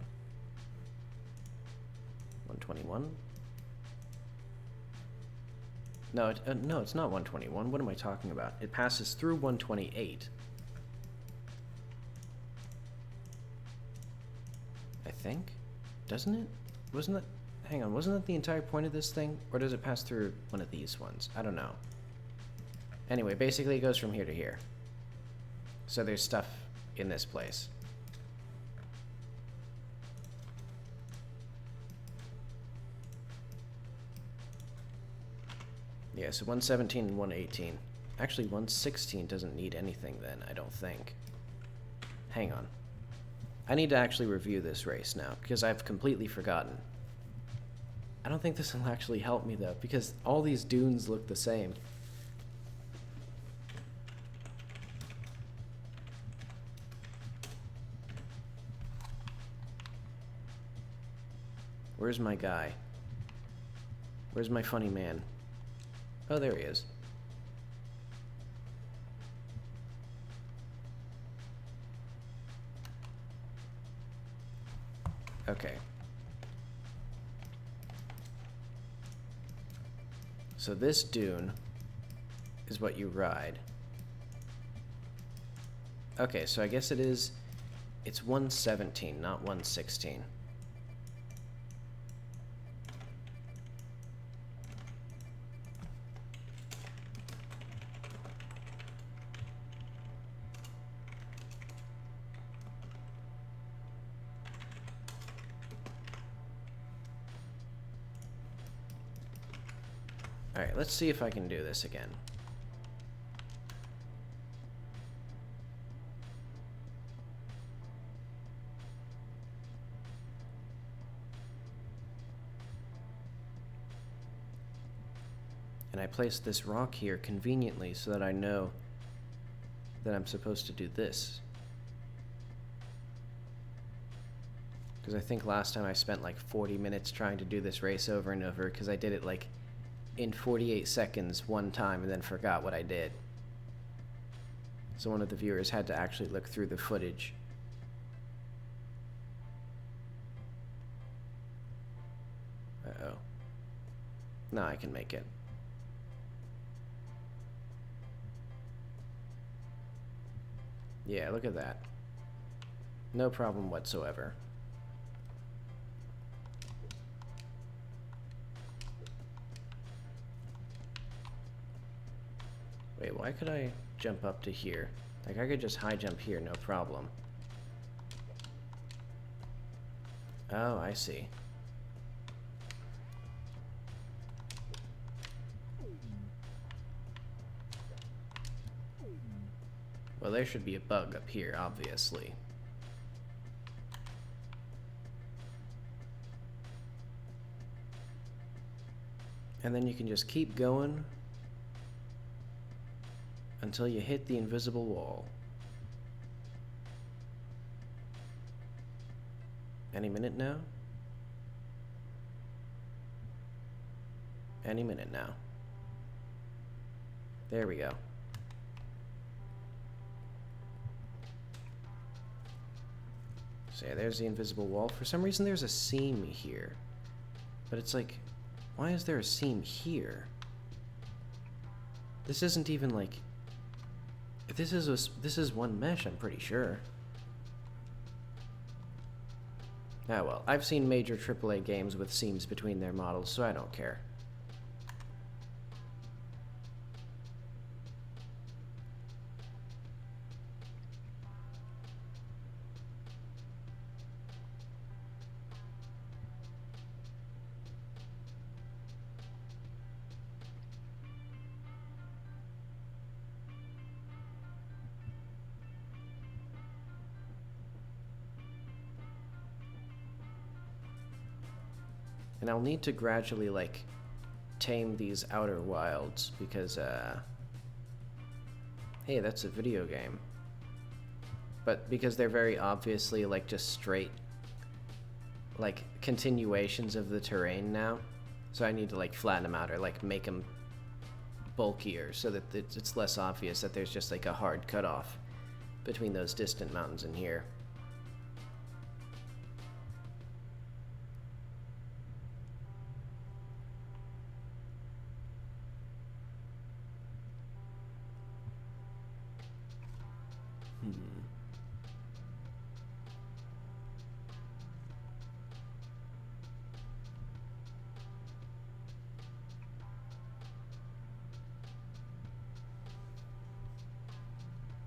121? No, no, it's not 121. What am I talking about? It passes through 128. I think? Doesn't it? Wasn't that... Hang on, wasn't that the entire point of this thing? Or does it pass through one of these ones? I don't know. Anyway, basically it goes from here to here. So there's stuff in this place. Yeah, so 117 and 118. Actually, 116 doesn't need anything then, I don't think. Hang on. I need to actually review this race now, because I've completely forgotten. I don't think this will actually help me, though, because all these dunes look the same. Where's my guy? Where's my funny man? Oh, there he is. Okay. So this dune is what you ride. Okay, so I guess it's 117, not 116. Alright, let's see if I can do this again. And I placed this rock here conveniently so that I know that I'm supposed to do this. Because I think last time I spent like 40 minutes trying to do this race over and over because I did it like in 48 seconds one time and then forgot what I did. So one of the viewers had to actually look through the footage. Uh-oh. No, I can make it. Yeah, look at that. No problem whatsoever. Wait, why could I jump up to here? Like, I could just high jump here, no problem. Oh, I see. Well, there should be a bug up here, obviously. And then you can just keep going until you hit the invisible wall. Any minute now? Any minute now. There we go. So yeah, there's the invisible wall. For some reason there's a seam here. But it's like, why is there a seam here? This isn't even like... This is one mesh, I'm pretty sure. Ah well, I've seen major AAA games with seams between their models, so I don't care. And I'll need to gradually, like, tame these outer wilds, because, hey, that's a video game. But because they're very obviously, like, just straight, like, continuations of the terrain now, so I need to, like, flatten them out, or, like, make them bulkier, so that it's less obvious that there's just, like, a hard cutoff between those distant mountains and here.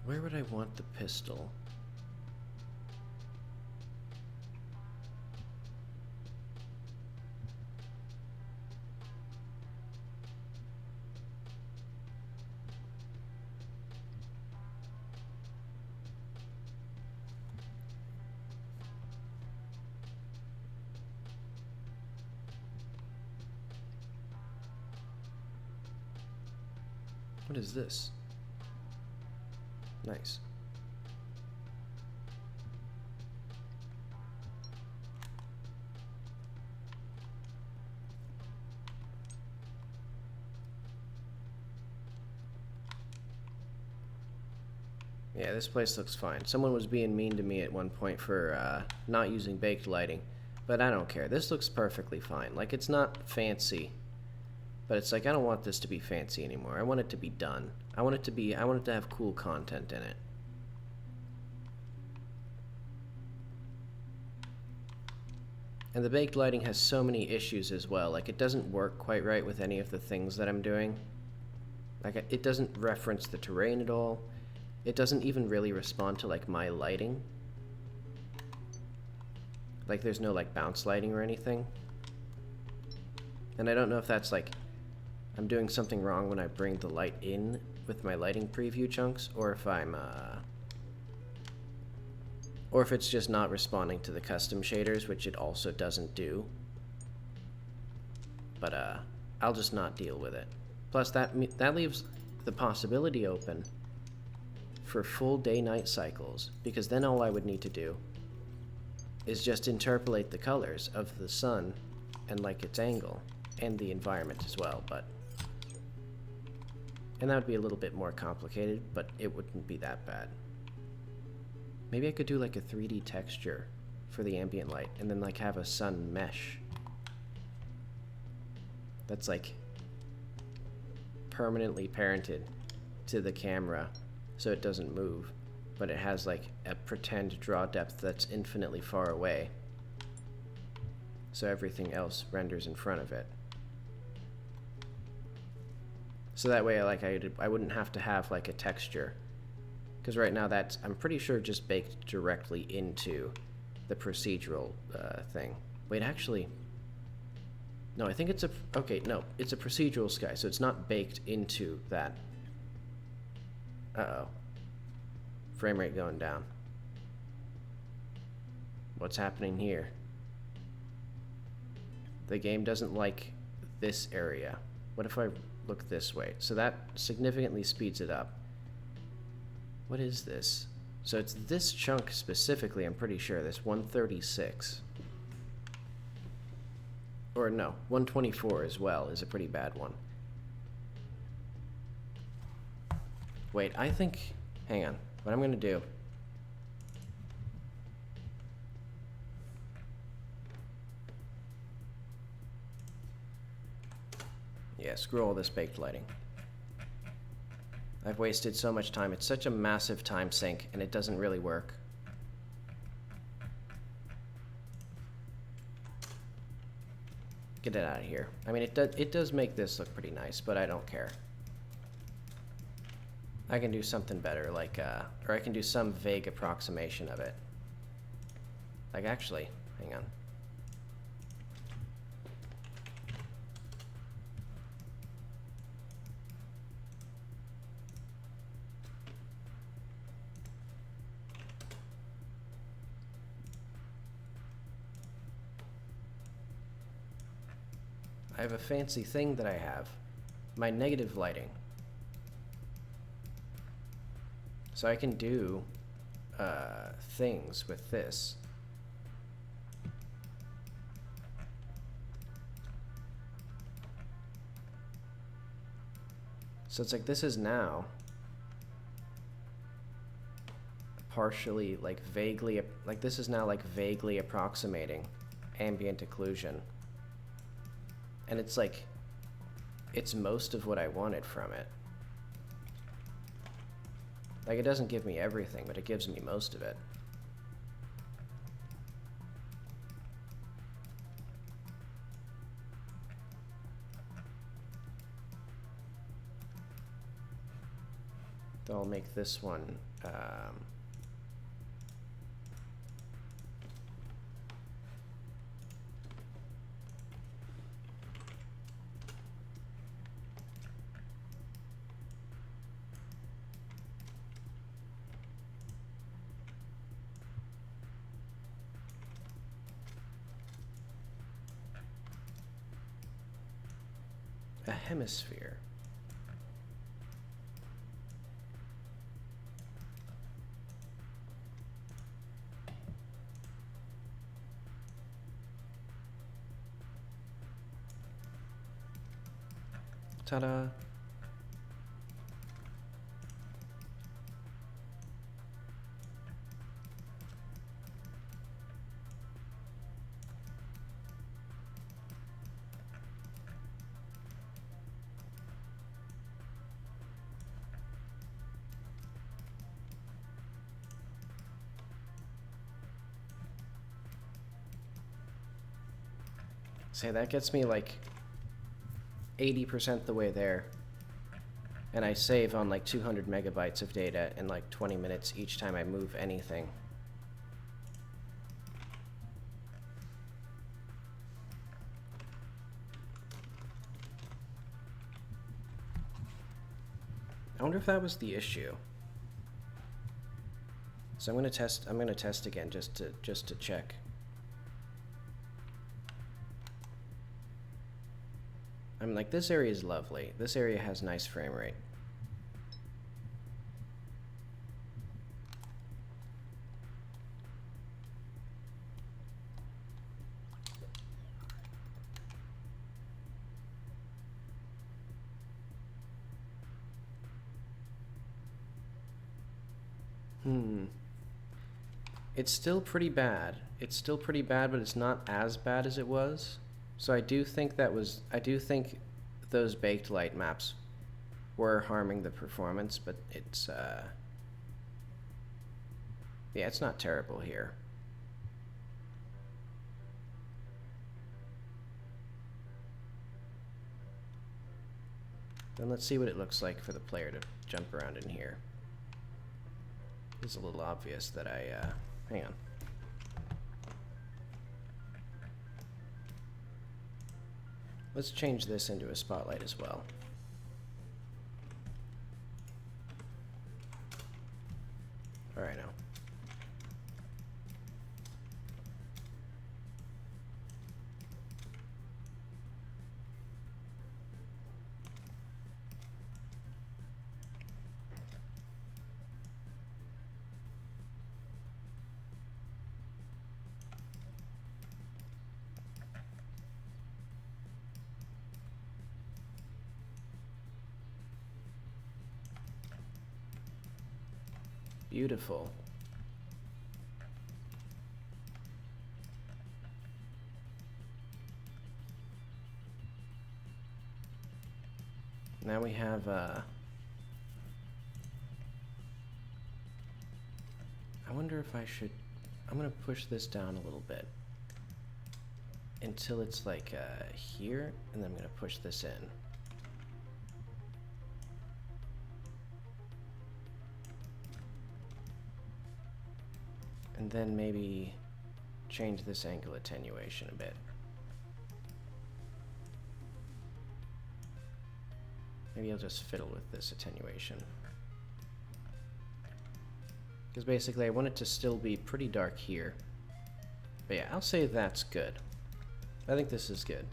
Where would I want the pistol? What is this? Nice. Yeah, this place looks fine. Someone was being mean to me at one point for not using baked lighting, but I don't care. This looks perfectly fine. Like, it's not fancy, but it's like, I don't want this to be fancy anymore. I want it to be done. I want it to have cool content in it. And the baked lighting has so many issues as well. Like, it doesn't work quite right with any of the things that I'm doing. Like, it doesn't reference the terrain at all. It doesn't even really respond to, like, my lighting. Like, there's no, like, bounce lighting or anything. And I don't know if that's, like, I'm doing something wrong when I bring the light in with my lighting preview chunks, or if I'm, or if it's just not responding to the custom shaders, which it also doesn't do. But, I'll just not deal with it. Plus, that leaves the possibility open for full day-night cycles, because then all I would need to do is just interpolate the colors of the sun and, like, its angle, and the environment as well, but... And that would be a little bit more complicated, but it wouldn't be that bad. Maybe I could do, like, a 3D texture for the ambient light, and then, like, have a sun mesh that's, like, permanently parented to the camera so it doesn't move, but it has, like, a pretend draw depth that's infinitely far away, so everything else renders in front of it. So that way, like, I wouldn't have to have, like, a texture, because right now that's, I'm pretty sure, just baked directly into the procedural thing. Wait, actually, no, I think it's a, okay, no, it's a procedural sky, so it's not baked into that. Uh-oh. Frame rate going down. What's happening here? The game doesn't like this area. What if I look this way? So that significantly speeds it up. What is this? So it's this chunk specifically, I'm pretty sure, this 136. Or no, 124 as well is a pretty bad one. Wait, I think, hang on, what I'm gonna do. Yeah, screw all this baked lighting. I've wasted so much time. It's such a massive time sink, and it doesn't really work. Get it out of here. I mean, it does make this look pretty nice, but I don't care. I can do something better, like, or I can do some vague approximation of it. Like, actually, hang on. I have a fancy thing that I have. My negative lighting. So I can do things with this. So it's like this is now partially, like vaguely, like this is now like vaguely approximating ambient occlusion. And it's like, it's most of what I wanted from it. Like, it doesn't give me everything, but it gives me most of it. So I'll make this one, a hemisphere. Ta-da. Say that gets me like 80% the way there. And I save on like 200 megabytes of data in like 20 minutes each time I move anything. I wonder if that was the issue. So I'm gonna test again just to check. I'm like, this area is lovely. This area has nice frame rate. It's still pretty bad. It's still pretty bad, but it's not as bad as it was. So I do think those baked light maps were harming the performance, but it's yeah, it's not terrible here. Then let's see what it looks like for the player to jump around in here. It's a little obvious that hang on. Let's change this into a spotlight as well. All right, now. Beautiful. Now we have, I wonder if I should, I'm gonna push this down a little bit until it's like here, and then I'm gonna push this in. And then maybe change this angle attenuation a bit. Maybe I'll just fiddle with this attenuation. Because basically I want it to still be pretty dark here. But yeah, I'll say that's good. I think this is good.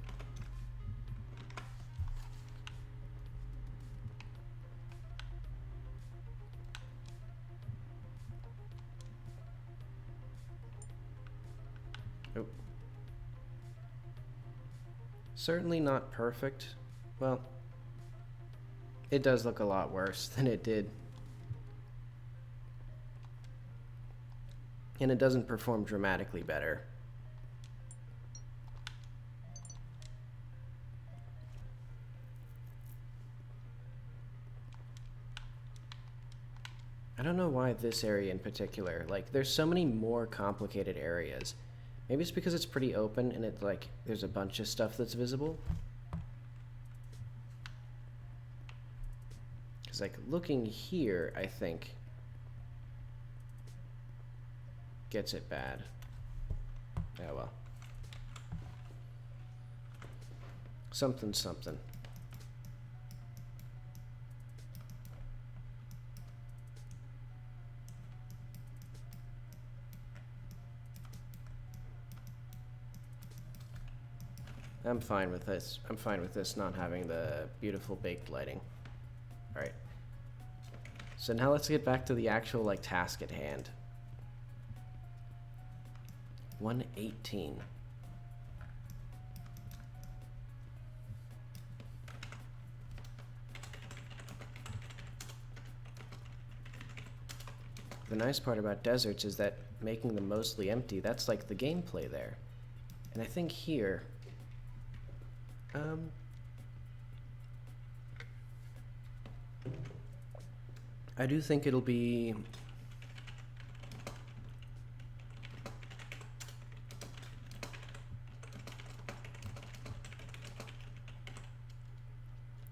Oh. Certainly not perfect. Well, it does look a lot worse than it did. And it doesn't perform dramatically better. I don't know why this area in particular, like there's so many more complicated areas. Maybe it's because it's pretty open and it's like there's a bunch of stuff that's visible. Because like looking here, I think gets it bad. Yeah, well. Something, something. I'm fine with this. I'm fine with this not having the beautiful baked lighting. Alright. So now let's get back to the actual like task at hand. 118. The nice part about deserts is that making them mostly empty, that's like the gameplay there. And I think here, I do think it'll be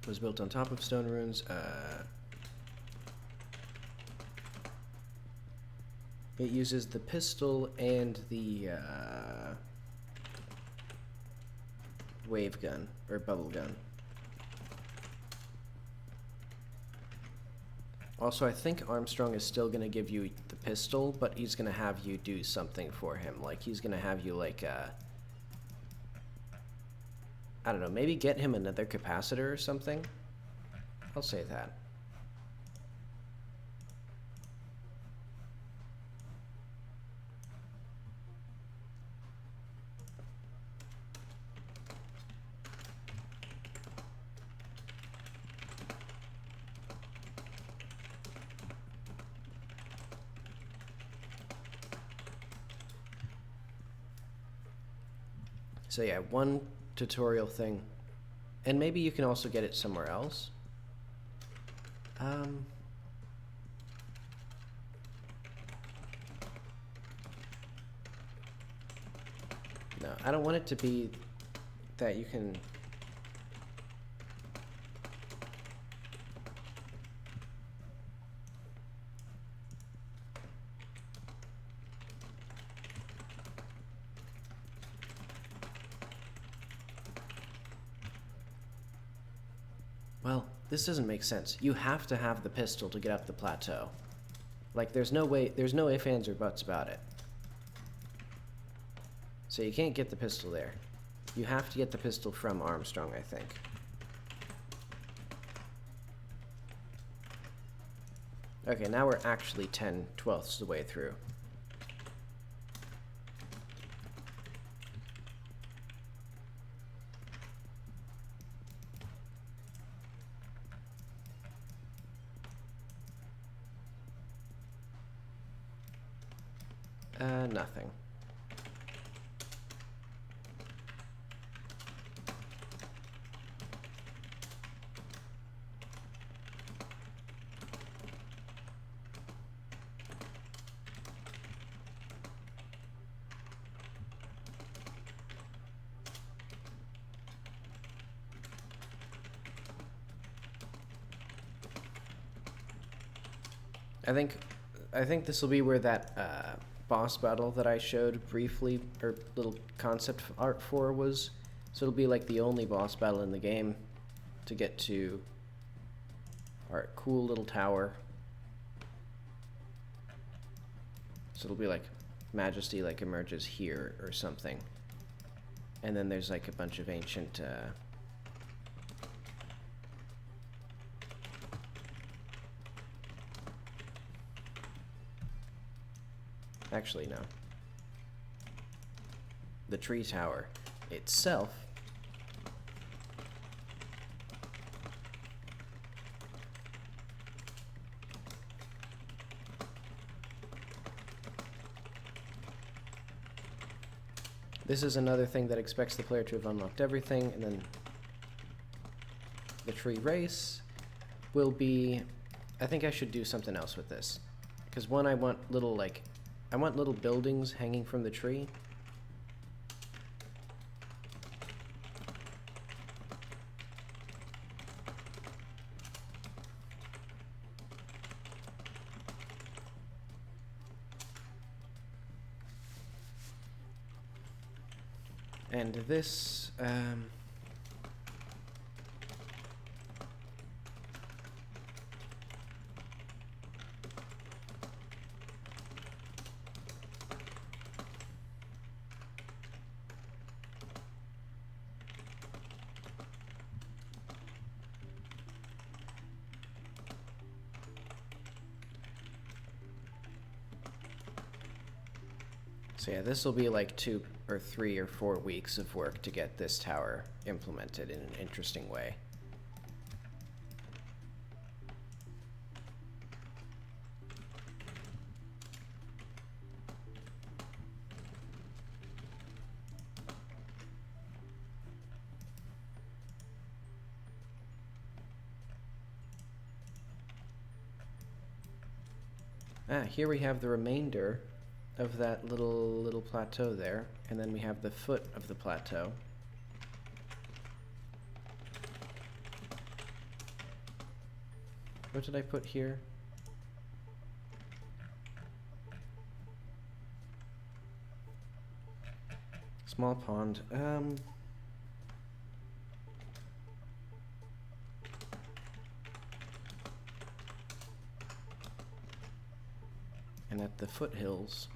was built on top of stone ruins. It uses the pistol and the wave gun or bubble gun. Also, I think Armstrong is still going to give you the pistol, but he's going to have you do something for him. Like, he's going to have you, like, I don't know, maybe get him another capacitor or something? I'll say that. So yeah, one tutorial thing. And maybe you can also get it somewhere else. No, I don't want it to be that you can... Well, this doesn't make sense. You have to have the pistol to get up the plateau. Like, there's no way, there's no ifs, ands, or buts about it. So you can't get the pistol there. You have to get the pistol from Armstrong, I think. Okay, now we're actually 10/12ths the way through. Nothing. I think this will be where that boss battle that I showed briefly, or little concept art for, was. So it'll be like the only boss battle in the game to get to our cool little tower. So it'll be like Majesty like emerges here or something. And then there's like a bunch of ancient actually no. The tree tower itself this is another thing that expects the player to have unlocked everything, and then the tree race will be, I think I should do something else with this. Because one, I want little buildings hanging from the tree. And this, so yeah, this will be like 2 or 3 or 4 weeks of work to get this tower implemented in an interesting way. Here we have the remainder of that little plateau there, and then we have the foot of the plateau. What did I put here? Small pond. And at the foothills,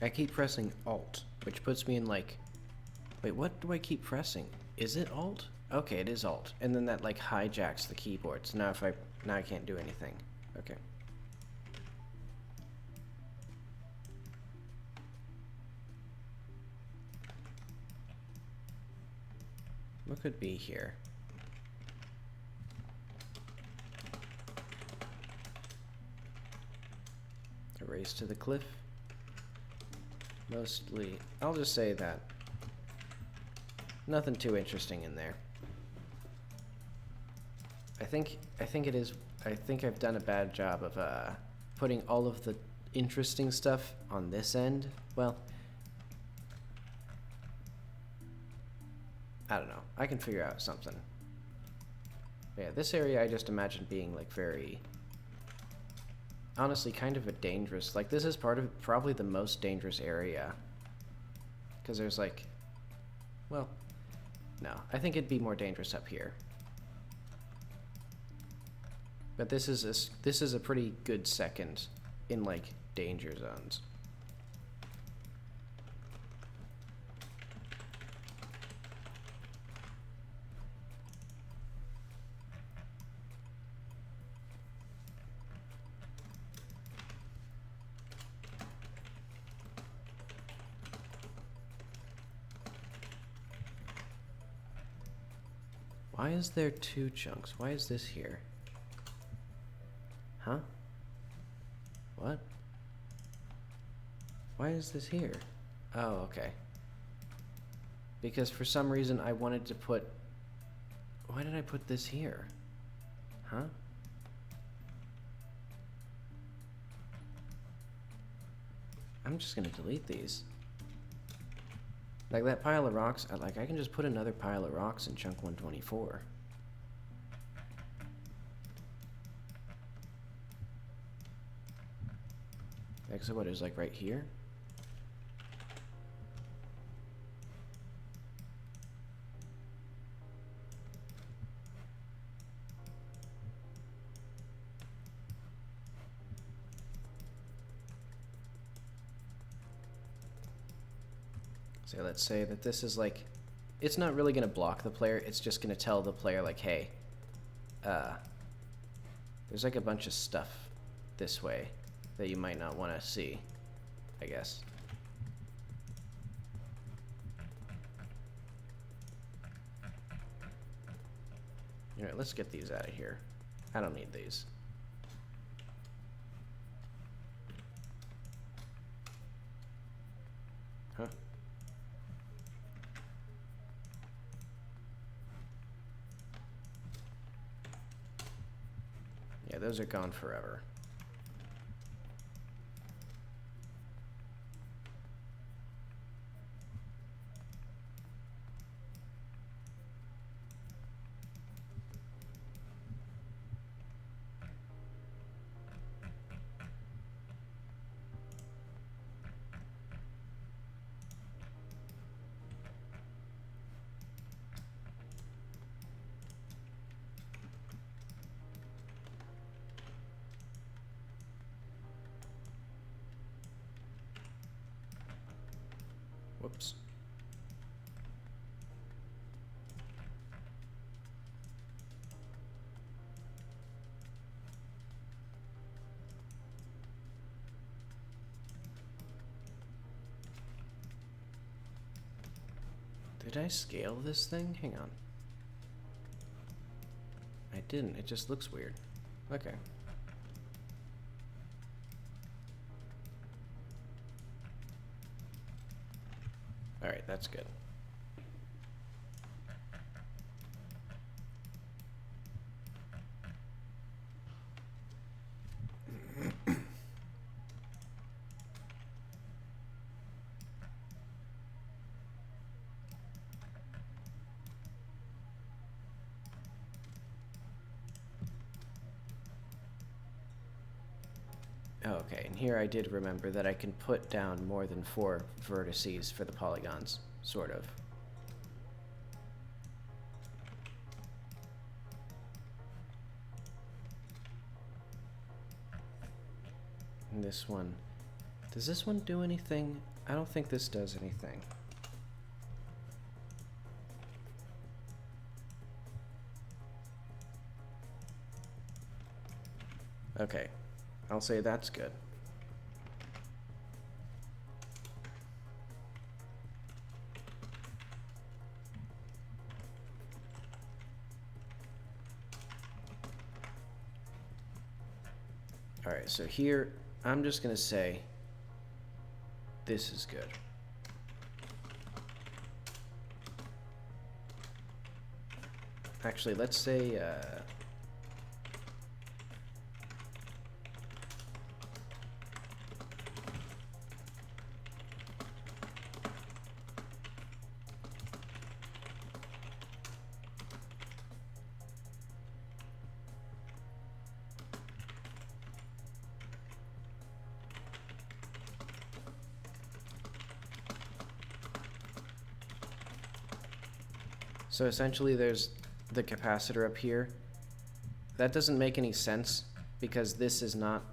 I keep pressing Alt, which puts me in like, wait, what do I keep pressing? Is it Alt? Okay, it is Alt. And then that like hijacks the keyboard. So now now I can't do anything. Okay. What could be here? A race to the cliff. Mostly, I'll just say that. Nothing too interesting in there. I think it is. I think I've done a bad job of putting all of the interesting stuff on this end. Well, I don't know. I can figure out something. But yeah, this area I just imagine being like very, honestly, kind of a dangerous, like this is probably the most dangerous area. Because there's like, well, no, I think it'd be more dangerous up here. But this is a pretty good second in like danger zones. Why is there 2 chunks? Why is this here? Huh? What? Why is this here? Oh, okay. Because for some reason I wanted to put... Why did I put this here? Huh? I'm just gonna delete these. Like that pile of rocks, I can just put another pile of rocks in chunk 124. Like, so what is like right here? So let's say that this is like, it's not really going to block the player, it's just going to tell the player like, hey, there's like a bunch of stuff this way that you might not want to see, I guess. Alright, let's get these out of here. I don't need these. Huh? Yeah, those are gone forever. Whoops. Did I scale this thing? Hang on. I didn't. It just looks weird. Okay. Alright, that's good. Okay, and here I did remember that I can put down more than 4 vertices for the polygons, sort of. And this one, does this one do anything? I don't think this does anything. Okay. I'll say that's good. Alright, so here, I'm just going to say this is good. Actually, let's say... So essentially there's the capacitor up here. That doesn't make any sense because this is not,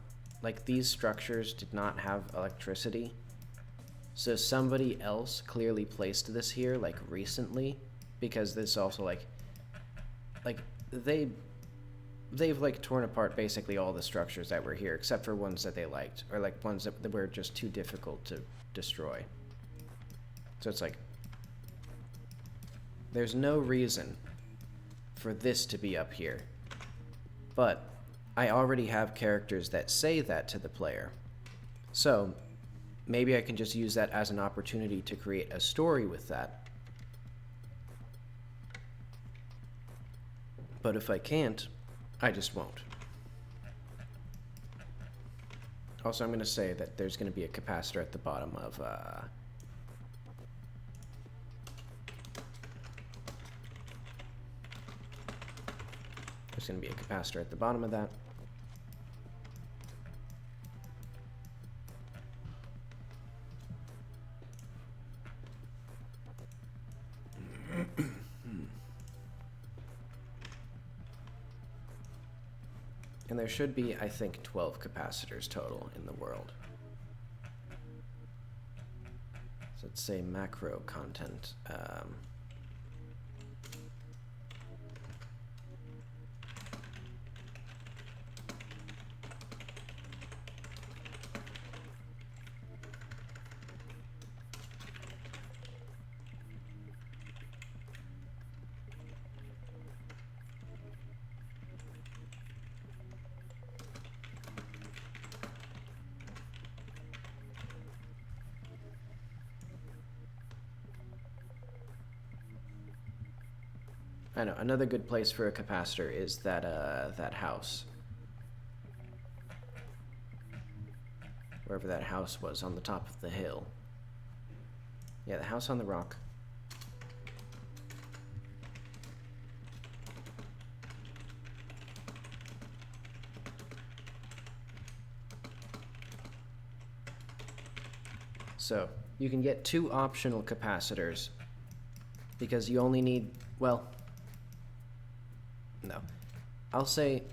like these structures did not have electricity. So somebody else clearly placed this here like recently because this also like they've like torn apart basically all the structures that were here except for ones that they liked or like ones that were just too difficult to destroy. So it's like there's no reason for this to be up here. But I already have characters that say that to the player. So maybe I can just use that as an opportunity to create a story with that. But if I can't, I just won't. Also, I'm going to say that there's going to be a capacitor at the bottom of... there's going to be a capacitor at the bottom of that. And there should be, I think, 12 capacitors total in the world. So let's say macro content. I know, another good place for a capacitor is that, that house. Wherever that house was, on the top of the hill. Yeah, the house on the rock. So, you can get 2 optional capacitors, because you only need, well... No. I'll say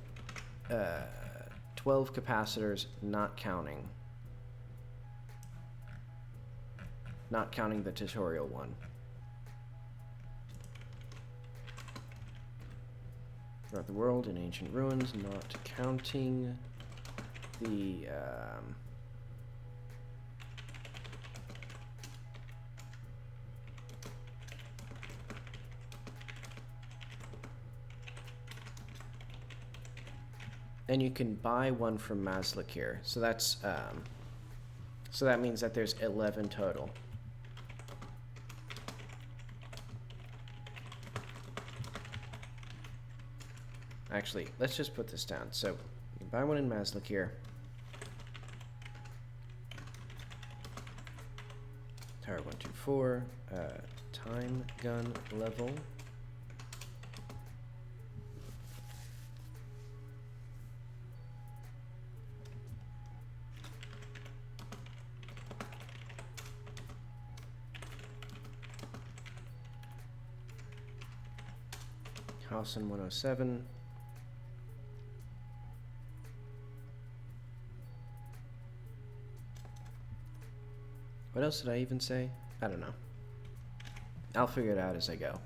12 capacitors, not counting. Not counting the tutorial one. Throughout the world in ancient ruins, not counting the... And you can buy one from Maslik here. So that's so that means that there's 11 total. Actually, let's just put this down. So you can buy one in Maslik here. Tower 124, time gun level. House in 107. What else did I even say? I don't know. I'll figure it out as I go.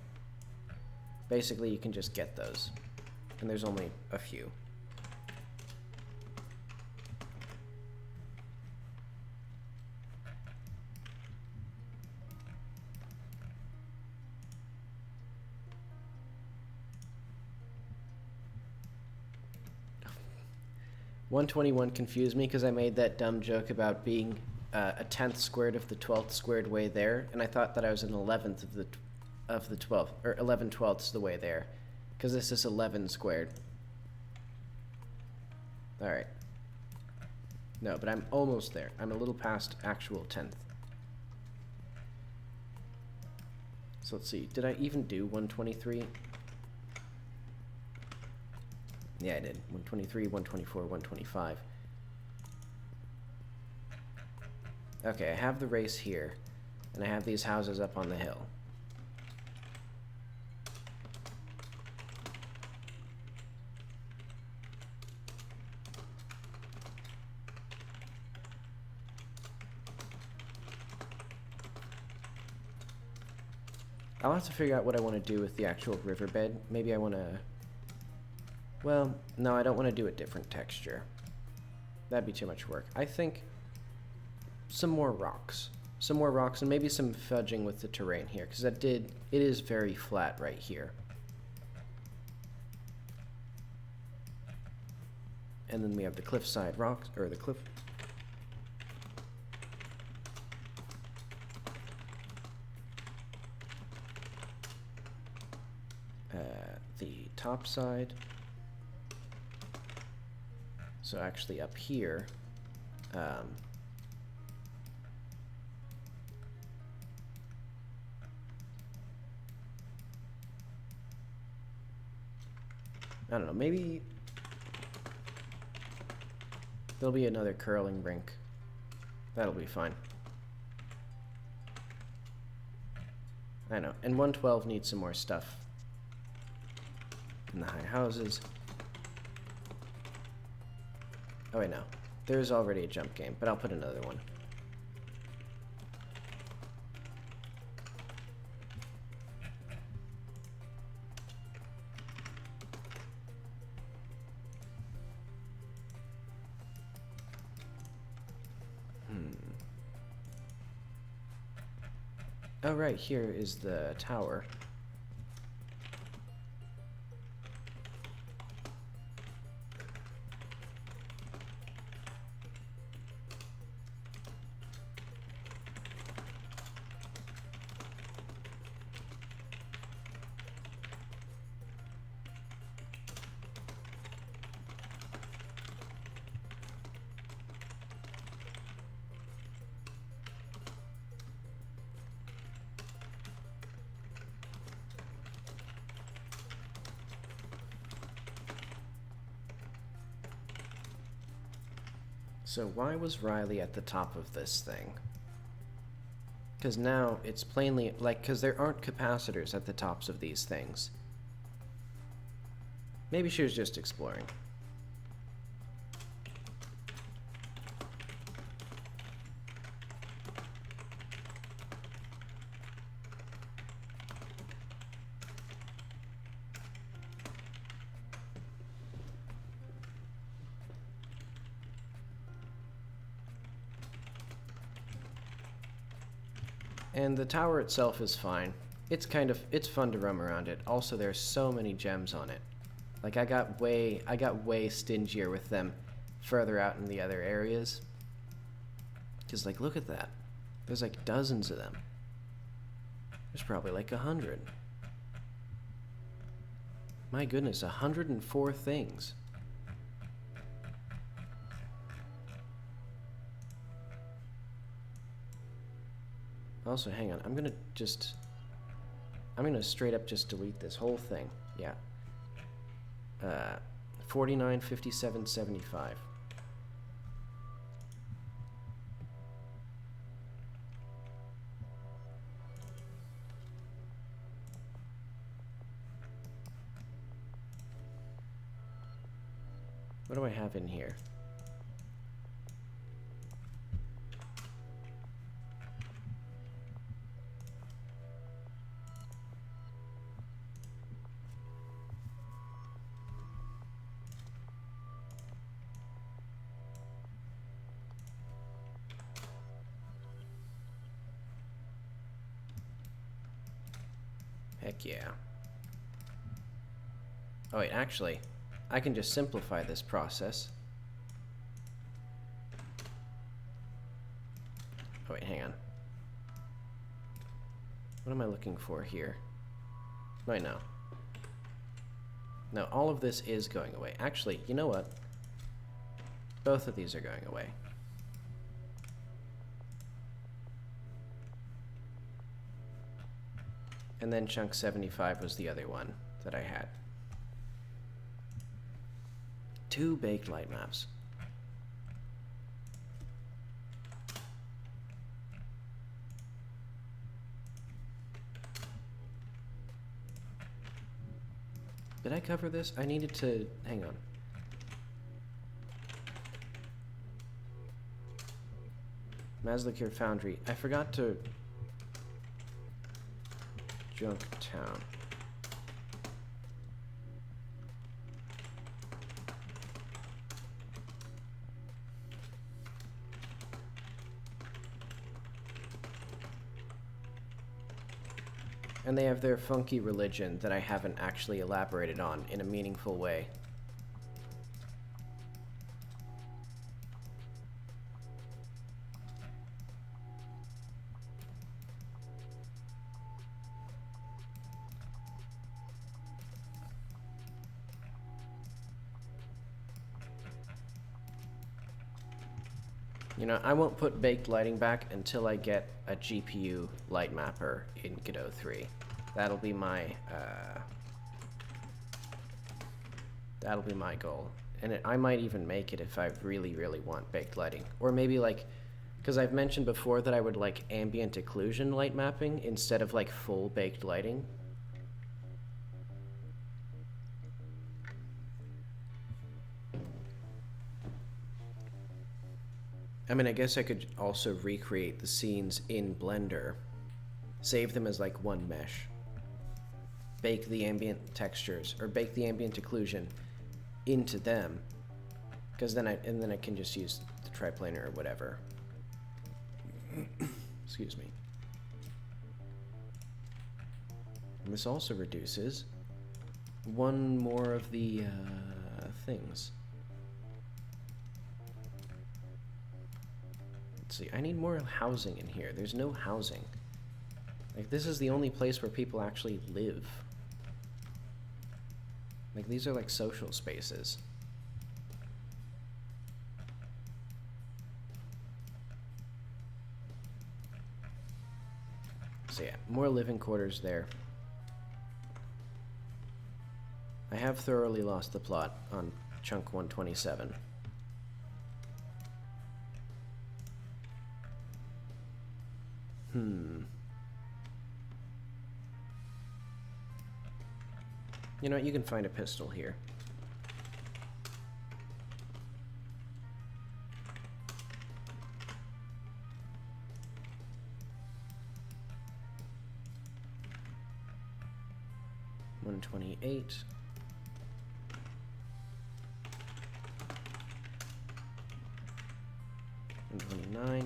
Basically, you can just get those. And there's only a few. $121 confused me because I made that dumb joke about being a 10th squared of the 12th squared way there, and I thought that I was an 11th of the 12th, or 11/12ths the way there, because this is 11 squared. All right. No, but I'm almost there. I'm a little past actual 10th. So let's see. Did I even do 123? Yeah, I did. 123, 124, 125. Okay, I have the race here, and I have these houses up on the hill. I'll have to figure out what I want to do with the actual riverbed. Maybe I want to... Well, no, I don't want to do a different texture. That'd be too much work. I think some more rocks. Some more rocks and maybe some fudging with the terrain here, because it is very flat right here. And then we have the cliffside rocks, or the cliff. the top side. So actually up here, I don't know, maybe there'll be another curling rink. That'll be fine. I know, and 112 needs some more stuff in the high houses. Oh wait, no. There's already a jump game, but I'll put another one. Oh, right, here is the tower. So why was Riley at the top of this thing? Because now it's plainly, like, because there aren't capacitors at the tops of these things. Maybe she was just exploring. And the tower itself is fine. It's fun to roam around it. Also, there's so many gems on it. Like, I got way stingier with them further out in the other areas. Because, like, look at that. There's like dozens of them. There's probably like 100. My goodness, 104 things. Also, hang on, I'm gonna straight up just delete this whole thing. Yeah. 49, 57, 75. What do I have in here? Heck yeah. Oh wait, actually, I can just simplify this process. Oh wait, hang on. What am I looking for here? Right now. No, all of this is going away. Actually, you know what? Both of these are going away. And then chunk 75 was the other one that I had. 2 baked light maps. Did I cover this? I needed to... hang on. Mazlikir Foundry. I forgot to... Junk Town. And they have their funky religion that I haven't actually elaborated on in a meaningful way. You know, I won't put baked lighting back until I get a GPU light mapper in Godot 3. That'll be my goal. And I might even make it if I really, really want baked lighting. Or maybe like, because I've mentioned before that I would like ambient occlusion light mapping instead of like full baked lighting. I mean, I guess I could also recreate the scenes in Blender, save them as like one mesh, bake the ambient textures, or bake the ambient occlusion into them, because then I can just use the triplanar or whatever. Excuse me. And this also reduces one more of the things. Let's see, I need more housing in here. There's no housing. Like, this is the only place where people actually live. Like, these are like social spaces. So yeah, more living quarters there. I have thoroughly lost the plot on chunk 127. You know what, you can find a pistol here. $128. $129.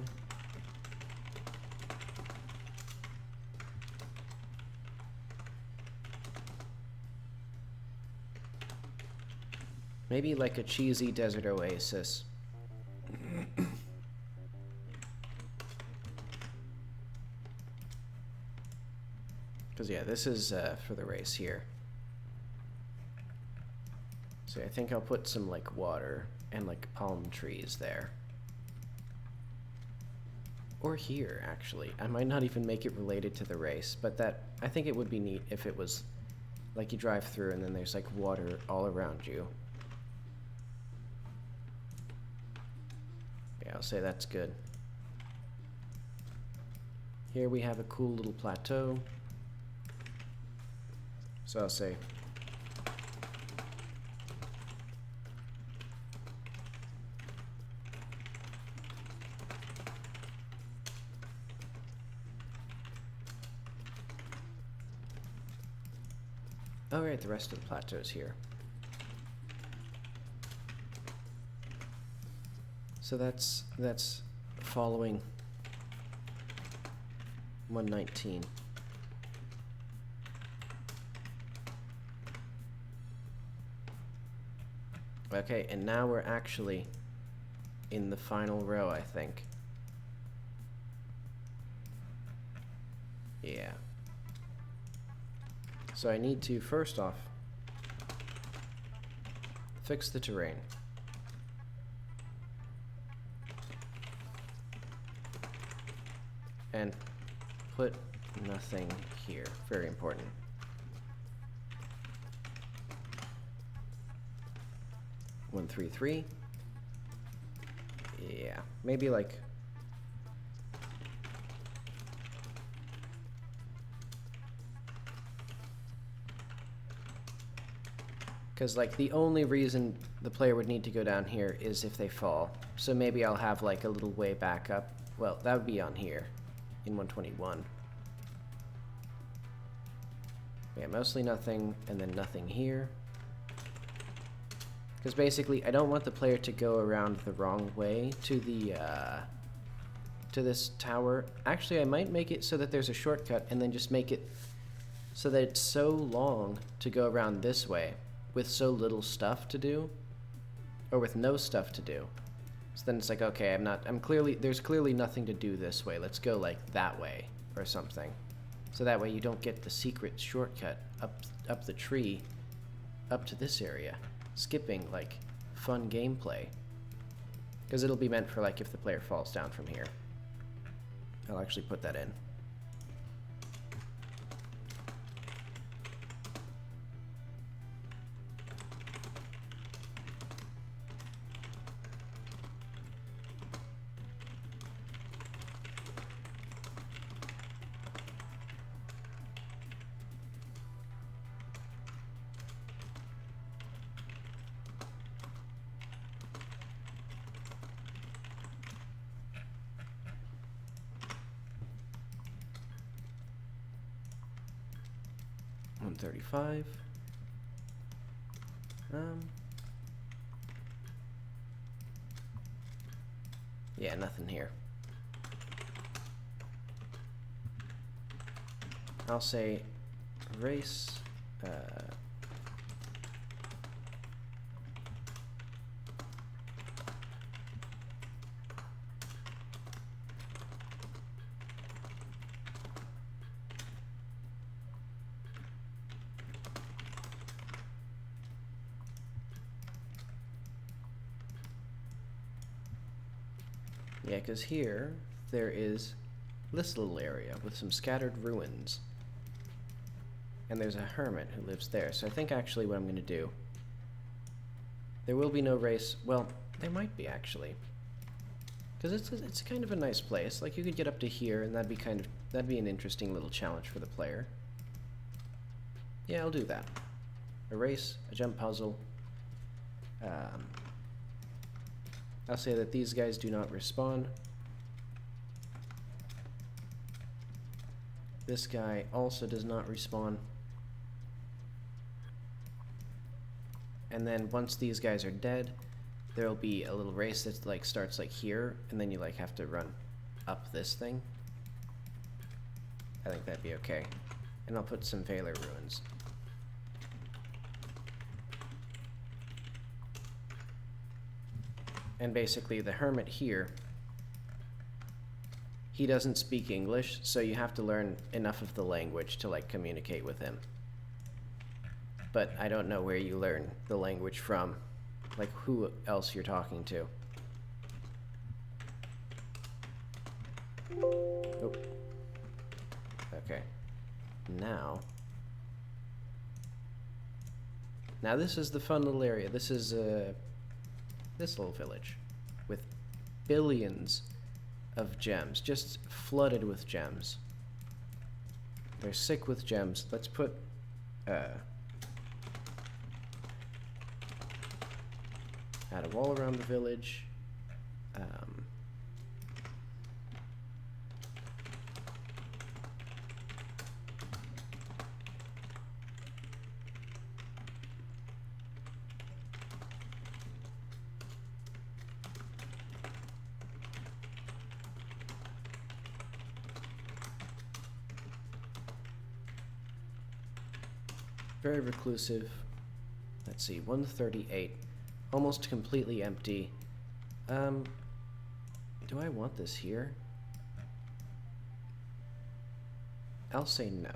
Maybe like a cheesy desert oasis. Because yeah, this is for the race here. So I think I'll put some like water and like palm trees there. Or here, actually. I might not even make it related to the race, but that, I think it would be neat if it was like you drive through and then there's like water all around you. Yeah, I'll say that's good. Here we have a cool little plateau. So I'll say oh right, the rest of the plateau's here. So that's following 119. Okay, and now we're actually in the final row, I think. Yeah. So I need to, first off, fix the terrain. And put nothing here. Very important. One, 3, 3. Yeah, maybe like because like the only reason the player would need to go down here is if they fall. So maybe I'll have like a little way back up. Well, that would be on here in 121. Yeah, mostly nothing and then nothing here. Because basically, I don't want the player to go around the wrong way to the to this tower. Actually, I might make it so that there's a shortcut, and then just make it so that it's so long to go around this way with so little stuff to do, or with no stuff to do. So then it's like, okay, there's clearly nothing to do this way. Let's go like that way or something. So that way you don't get the secret shortcut up the tree, up to this area. Skipping like fun gameplay. because it'll be meant for like if the player falls down from here. I'll actually put that in. $135. Yeah, nothing here. I'll say race. Yeah, because here there is this little area with some scattered ruins. And there's a hermit who lives there. So I think actually what I'm going to do... There will be no race... Well, there might be actually. Because it's kind of a nice place. Like, you could get up to here and that'd be an interesting little challenge for the player. Yeah, I'll do that. A race, a jump puzzle. I'll say that these guys do not respawn. This guy also does not respawn. And then once these guys are dead, there'll be a little race that like starts like here, and then you like have to run up this thing. I think that'd be okay. And I'll put some Valor ruins. And basically the hermit here, he doesn't speak English, so you have to learn enough of the language to like communicate with him. But I don't know where you learn the language from, like who else you're talking to. Oh. Okay. Now this is the fun little area. This is this little village with billions of gems, just flooded with gems. They're sick with gems. Let's put add a wall around the village. Very reclusive. Let's see, 138. Almost completely empty. Do I want this here? I'll say no.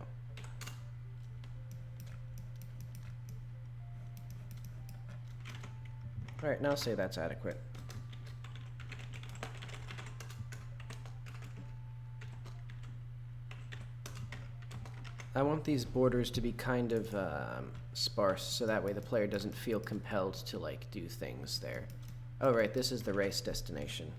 Alright, now say that's adequate. I want these borders to be kind of sparse, so that way the player doesn't feel compelled to like do things there. Oh right, this is the race destination.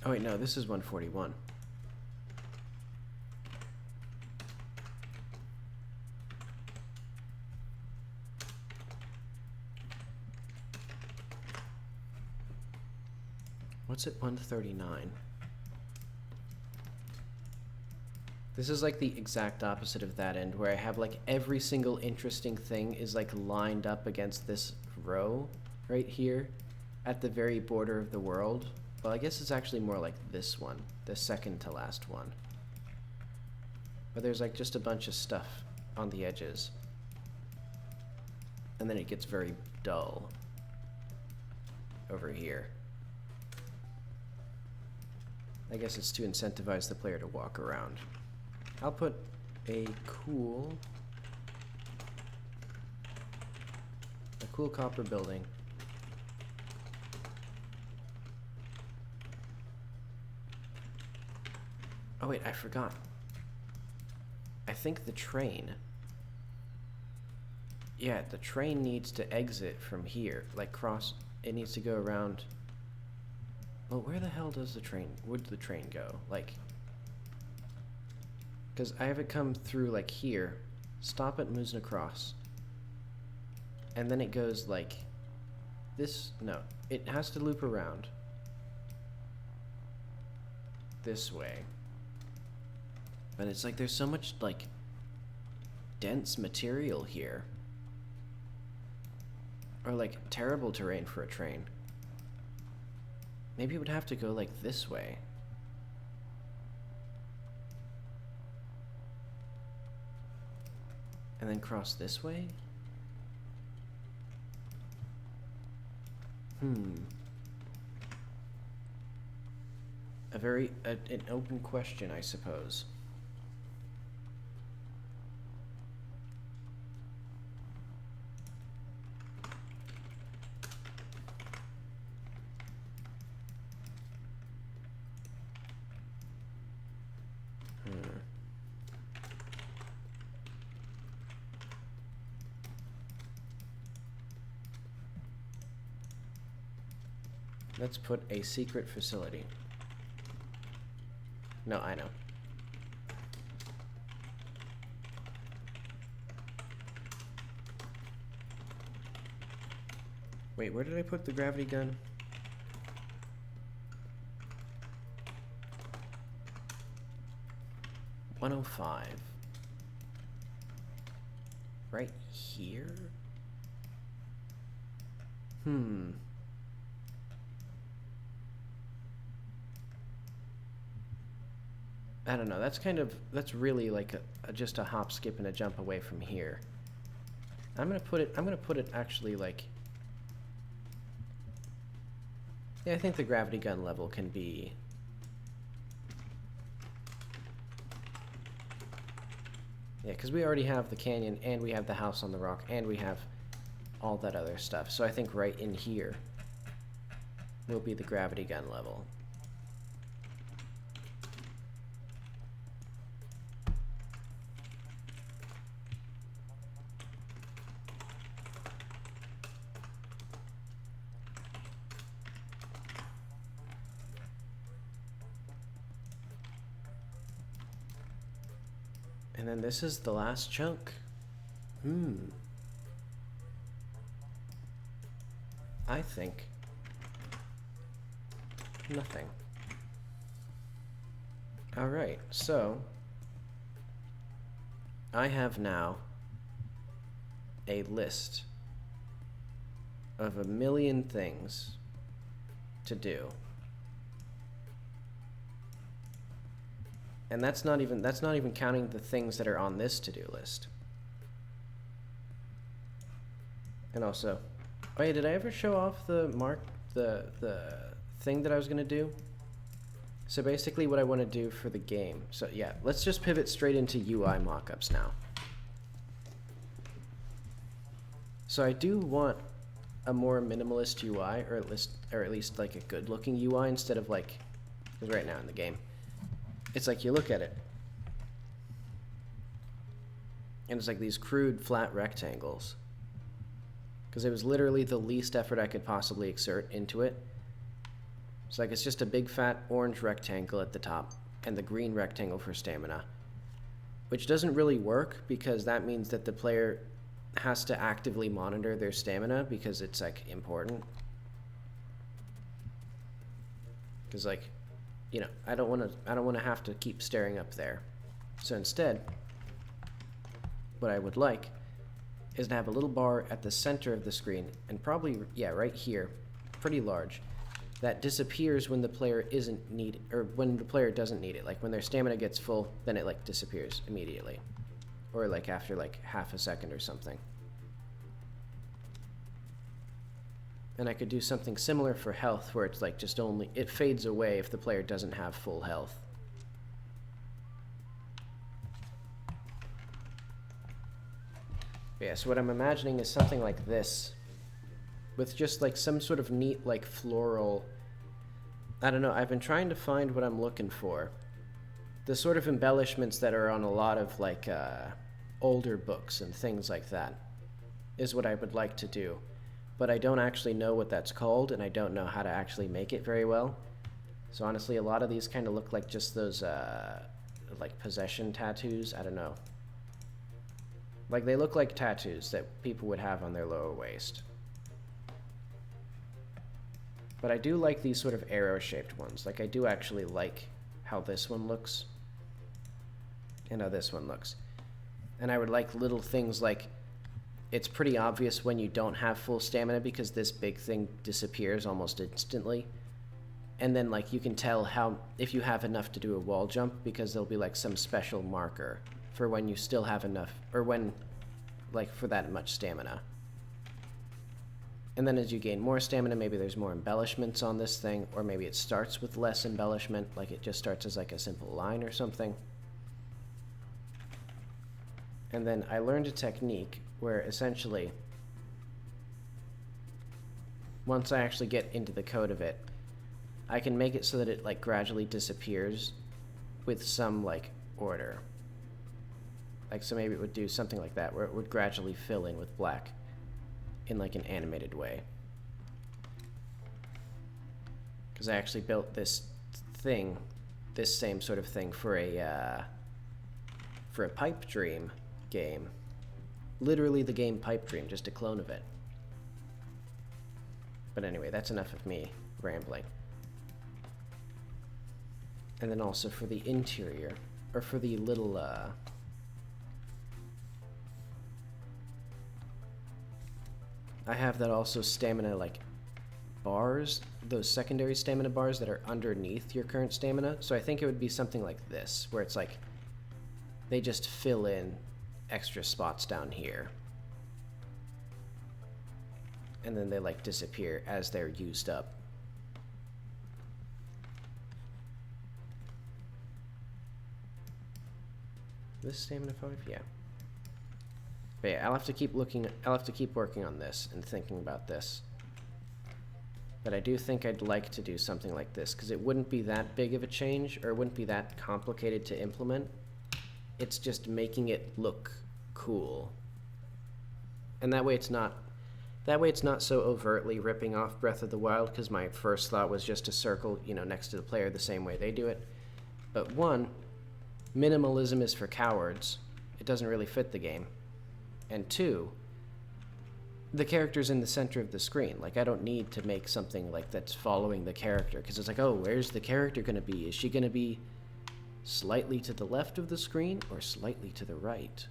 Oh wait, no, this is 141. What's at 139? This is like the exact opposite of that end, where I have like every single interesting thing is like lined up against this row, right here at the very border of the world. Well, I guess it's actually more like this one, the second to last one. But there's like just a bunch of stuff on the edges. And then it gets very dull over here. I guess it's to incentivize the player to walk around. I'll put a cool copper building. Oh wait, I forgot. I think the train. Yeah, the train needs to exit from here, like cross. It needs to go around. Well, where the hell does the train? Would the train go? Like, because I have it come through like here, stop at Muzna Cross, and then it goes like this. No, it has to loop around this way. But it's like there's so much like dense material here, or like terrible terrain for a train. Maybe it would have to go like this way. And then cross this way? An open question, I suppose. Let's put a secret facility. No, I know. Wait, where did I put the gravity gun? $105. Right here? I don't know. That's really like just a hop, skip, and a jump away from here. I'm gonna put it actually like. Yeah, I think the gravity gun level can be. Yeah, because we already have the canyon, and we have the house on the rock, and we have all that other stuff. So I think right in here will be the gravity gun level. And then this is the last chunk. I think nothing. All right, so I have now a list of 1,000,000 things to do. And that's not even counting the things that are on this to-do list. And also, oh yeah, did I ever show off the thing that I was gonna do? So basically what I want to do for the game. So yeah, let's just pivot straight into UI mockups now. So I do want a more minimalist UI, or at least like a good looking UI, instead of like, because right now in the game it's like you look at it and it's like these crude flat rectangles, because it was literally the least effort I could possibly exert into it. It's like it's just a big fat orange rectangle at the top and the green rectangle for stamina, which doesn't really work because that means that the player has to actively monitor their stamina, because it's like important. Because like, you know, I don't want to have to keep staring up there. So instead, what I would like is to have a little bar at the center of the screen, and probably, yeah, right here, pretty large, that disappears when the player isn't need, or when the player doesn't need it. Like when their stamina gets full, then it like disappears immediately, or like after like half a second or something. And I could do something similar for health, where it's like just only, it fades away if the player doesn't have full health. Yeah, so what I'm imagining is something like this, with just like some sort of neat like floral, I don't know, I've been trying to find what I'm looking for. The sort of embellishments that are on a lot of like older books and things like that is what I would like to do. But I don't actually know what that's called, and I don't know how to actually make it very well. So honestly, a lot of these kind of look like just those like possession tattoos. I don't know. Like they look like tattoos that people would have on their lower waist. But I do like these sort of arrow-shaped ones. Like I do actually like how this one looks and how this one looks. And I would like little things like, it's pretty obvious when you don't have full stamina because this big thing disappears almost instantly. And then like you can tell how, if you have enough to do a wall jump, because there'll be like some special marker for when you still have enough, or when, like for that much stamina. And then as you gain more stamina, maybe there's more embellishments on this thing, or maybe it starts with less embellishment, like it just starts as like a simple line or something. And then I learned a technique where essentially, once I actually get into the code of it, I can make it so that it like gradually disappears with some like order. Like so maybe it would do something like that, where it would gradually fill in with black in like an animated way. Because I actually built this thing, this same sort of thing for a Pipe Dream game. Literally the game Pipe Dream, just a clone of it. But anyway, that's enough of me rambling. And then also for the interior, or for the little, I have that also stamina, like, bars, those secondary stamina bars that are underneath your current stamina. So I think it would be something like this, where it's like, they just fill in extra spots down here. And then they like disappear as they're used up. This stamina 5? Yeah. But yeah, I'll have to keep working on this and thinking about this. But I do think I'd like to do something like this, because it wouldn't be that big of a change, or it wouldn't be that complicated to implement. It's just making it look cool. And that way it's not so overtly ripping off Breath of the Wild, because my first thought was just to circle, you know, next to the player the same way they do it. But one, minimalism is for cowards. It doesn't really fit the game. And two, the character's in the center of the screen. Like, I don't need to make something like that's following the character, because it's like, oh, where's the character going to be? Is she going to be slightly to the left of the screen or slightly to the right?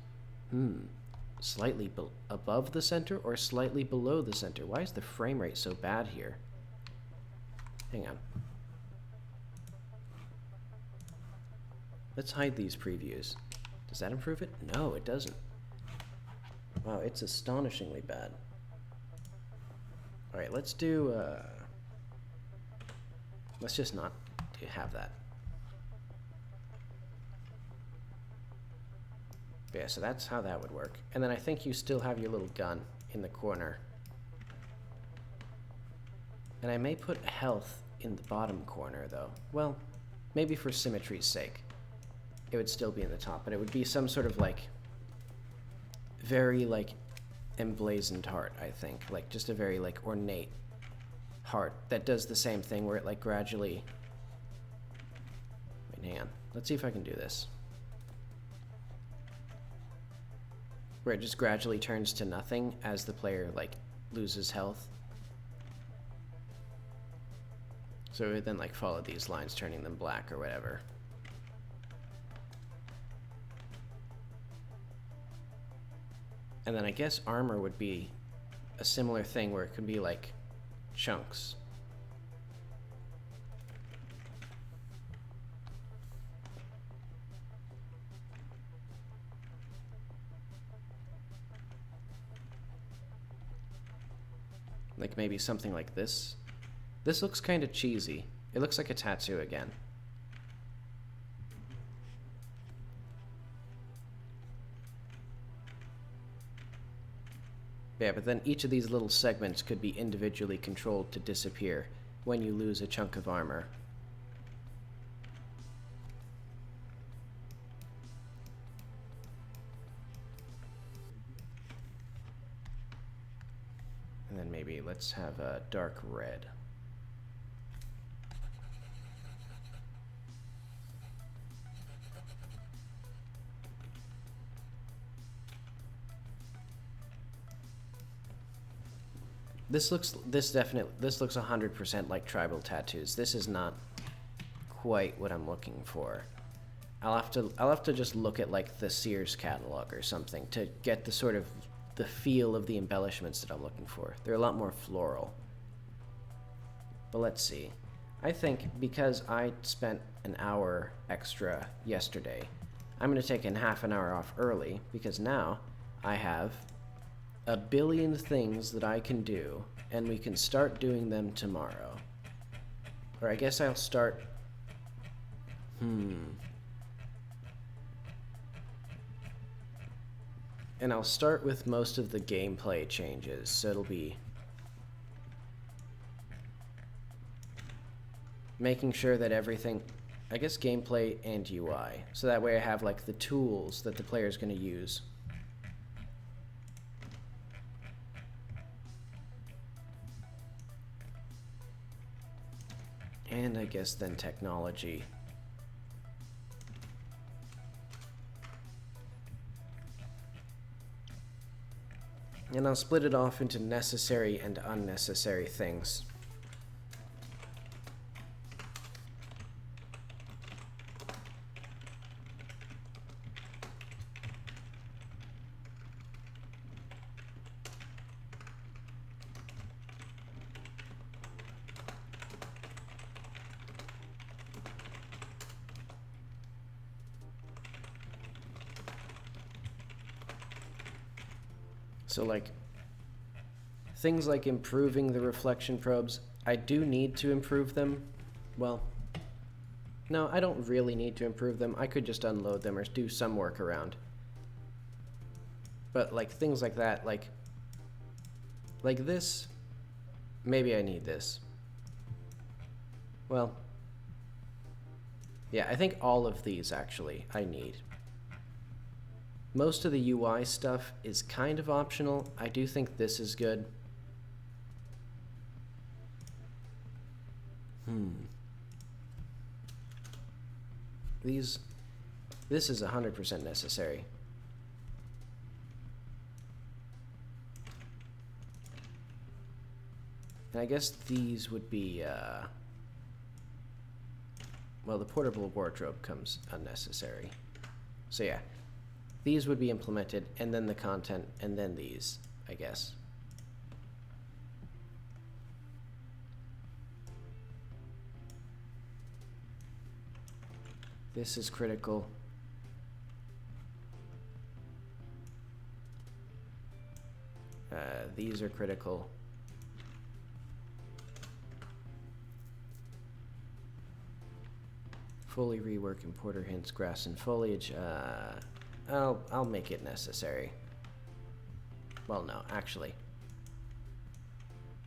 Slightly above the center or slightly below the center? Why is the frame rate so bad here? Hang on. Let's hide these previews. Does that improve it? No, it doesn't. Wow, it's astonishingly bad. Alright, let's do, let's just not have that. Yeah, so that's how that would work. And then I think you still have your little gun in the corner. And I may put health in the bottom corner, though. Well, maybe for symmetry's sake. It would still be in the top, but it would be some sort of, like, very, like, emblazoned heart, I think. Like, just a very, like, ornate heart that does the same thing where it, like, gradually... Wait, hang on. Let's see if I can do this. Where it just gradually turns to nothing as the player, like, loses health. So it would then, like, follow these lines, turning them black or whatever. And then I guess armor would be a similar thing where it could be like chunks. Like maybe something like this. This looks kind of cheesy. It looks like a tattoo again. Yeah, but then each of these little segments could be individually controlled to disappear when you lose a chunk of armor. And then maybe let's have a dark red. This looks 100% like tribal tattoos. This is not quite what I'm looking for. I'll have to just look at like the Sears catalog or something to get the sort of the feel of the embellishments that I'm looking for. They're a lot more floral. But let's see. I think because I spent an hour extra yesterday, I'm going to take a half an hour off early because now I have a billion things that I can do, and we can start doing them tomorrow. Or I guess I'll start... And I'll start with most of the gameplay changes, so it'll be making sure that everything... I guess gameplay and UI, so that way I have like the tools that the player's going to use. And I guess then technology. And I'll split it off into necessary and unnecessary things. So like things like improving the reflection probes, I do need to improve them. Well, no, I don't really need to improve them. I could just unload them or do some workaround. But like things like that, like this, maybe I need this. Well, yeah, I think all of these actually I need. Most of the UI stuff is kind of optional. I do think this is good. This is 100% necessary. And I guess these would be, well, the portable wardrobe comes unnecessary. So yeah. These would be implemented, and then the content, and then these, I guess. This is critical. These are critical. Fully rework importer hints, grass and foliage. I'll make it necessary. Well, no, actually.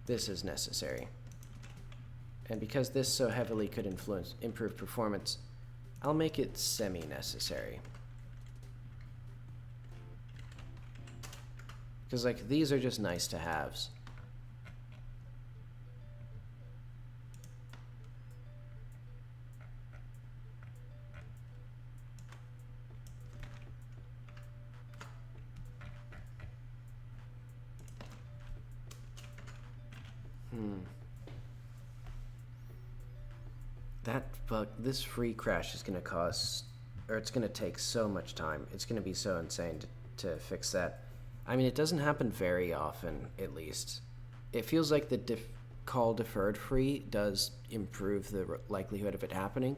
This is necessary. And because this so heavily could improve performance, I'll make it semi-necessary. Because, like, these are just nice to haves. This free crash is going to cause, or it's going to take so much time. It's going to be so insane to fix that. I mean, it doesn't happen very often, at least. It feels like the call deferred free does improve the likelihood of it happening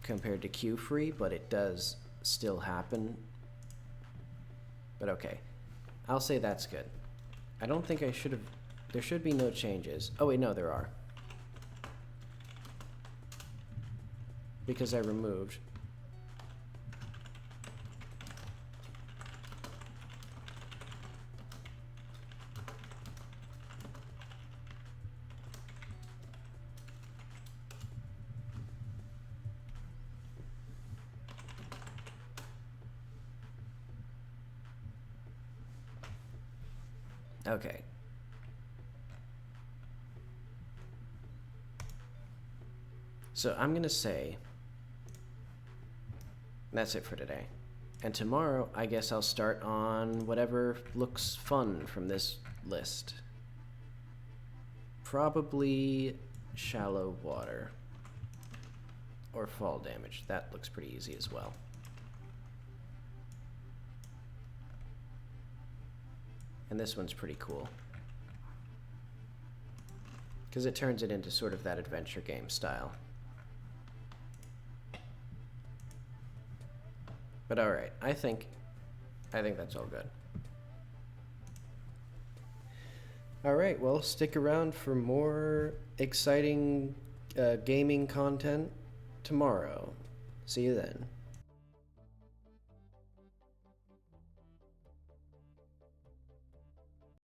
compared to queue free, but it does still happen. But okay, I'll say that's good. I don't think I should have... There should be no changes. Oh wait, no, there are. Because I removed. Okay. So I'm gonna say that's it for today. And tomorrow, I guess I'll start on whatever looks fun from this list. Probably shallow water. Or fall damage. That looks pretty easy as well. And this one's pretty cool. Because it turns it into sort of that adventure game style. But alright, I think that's all good. Alright, well, stick around for more exciting gaming content tomorrow. See you then.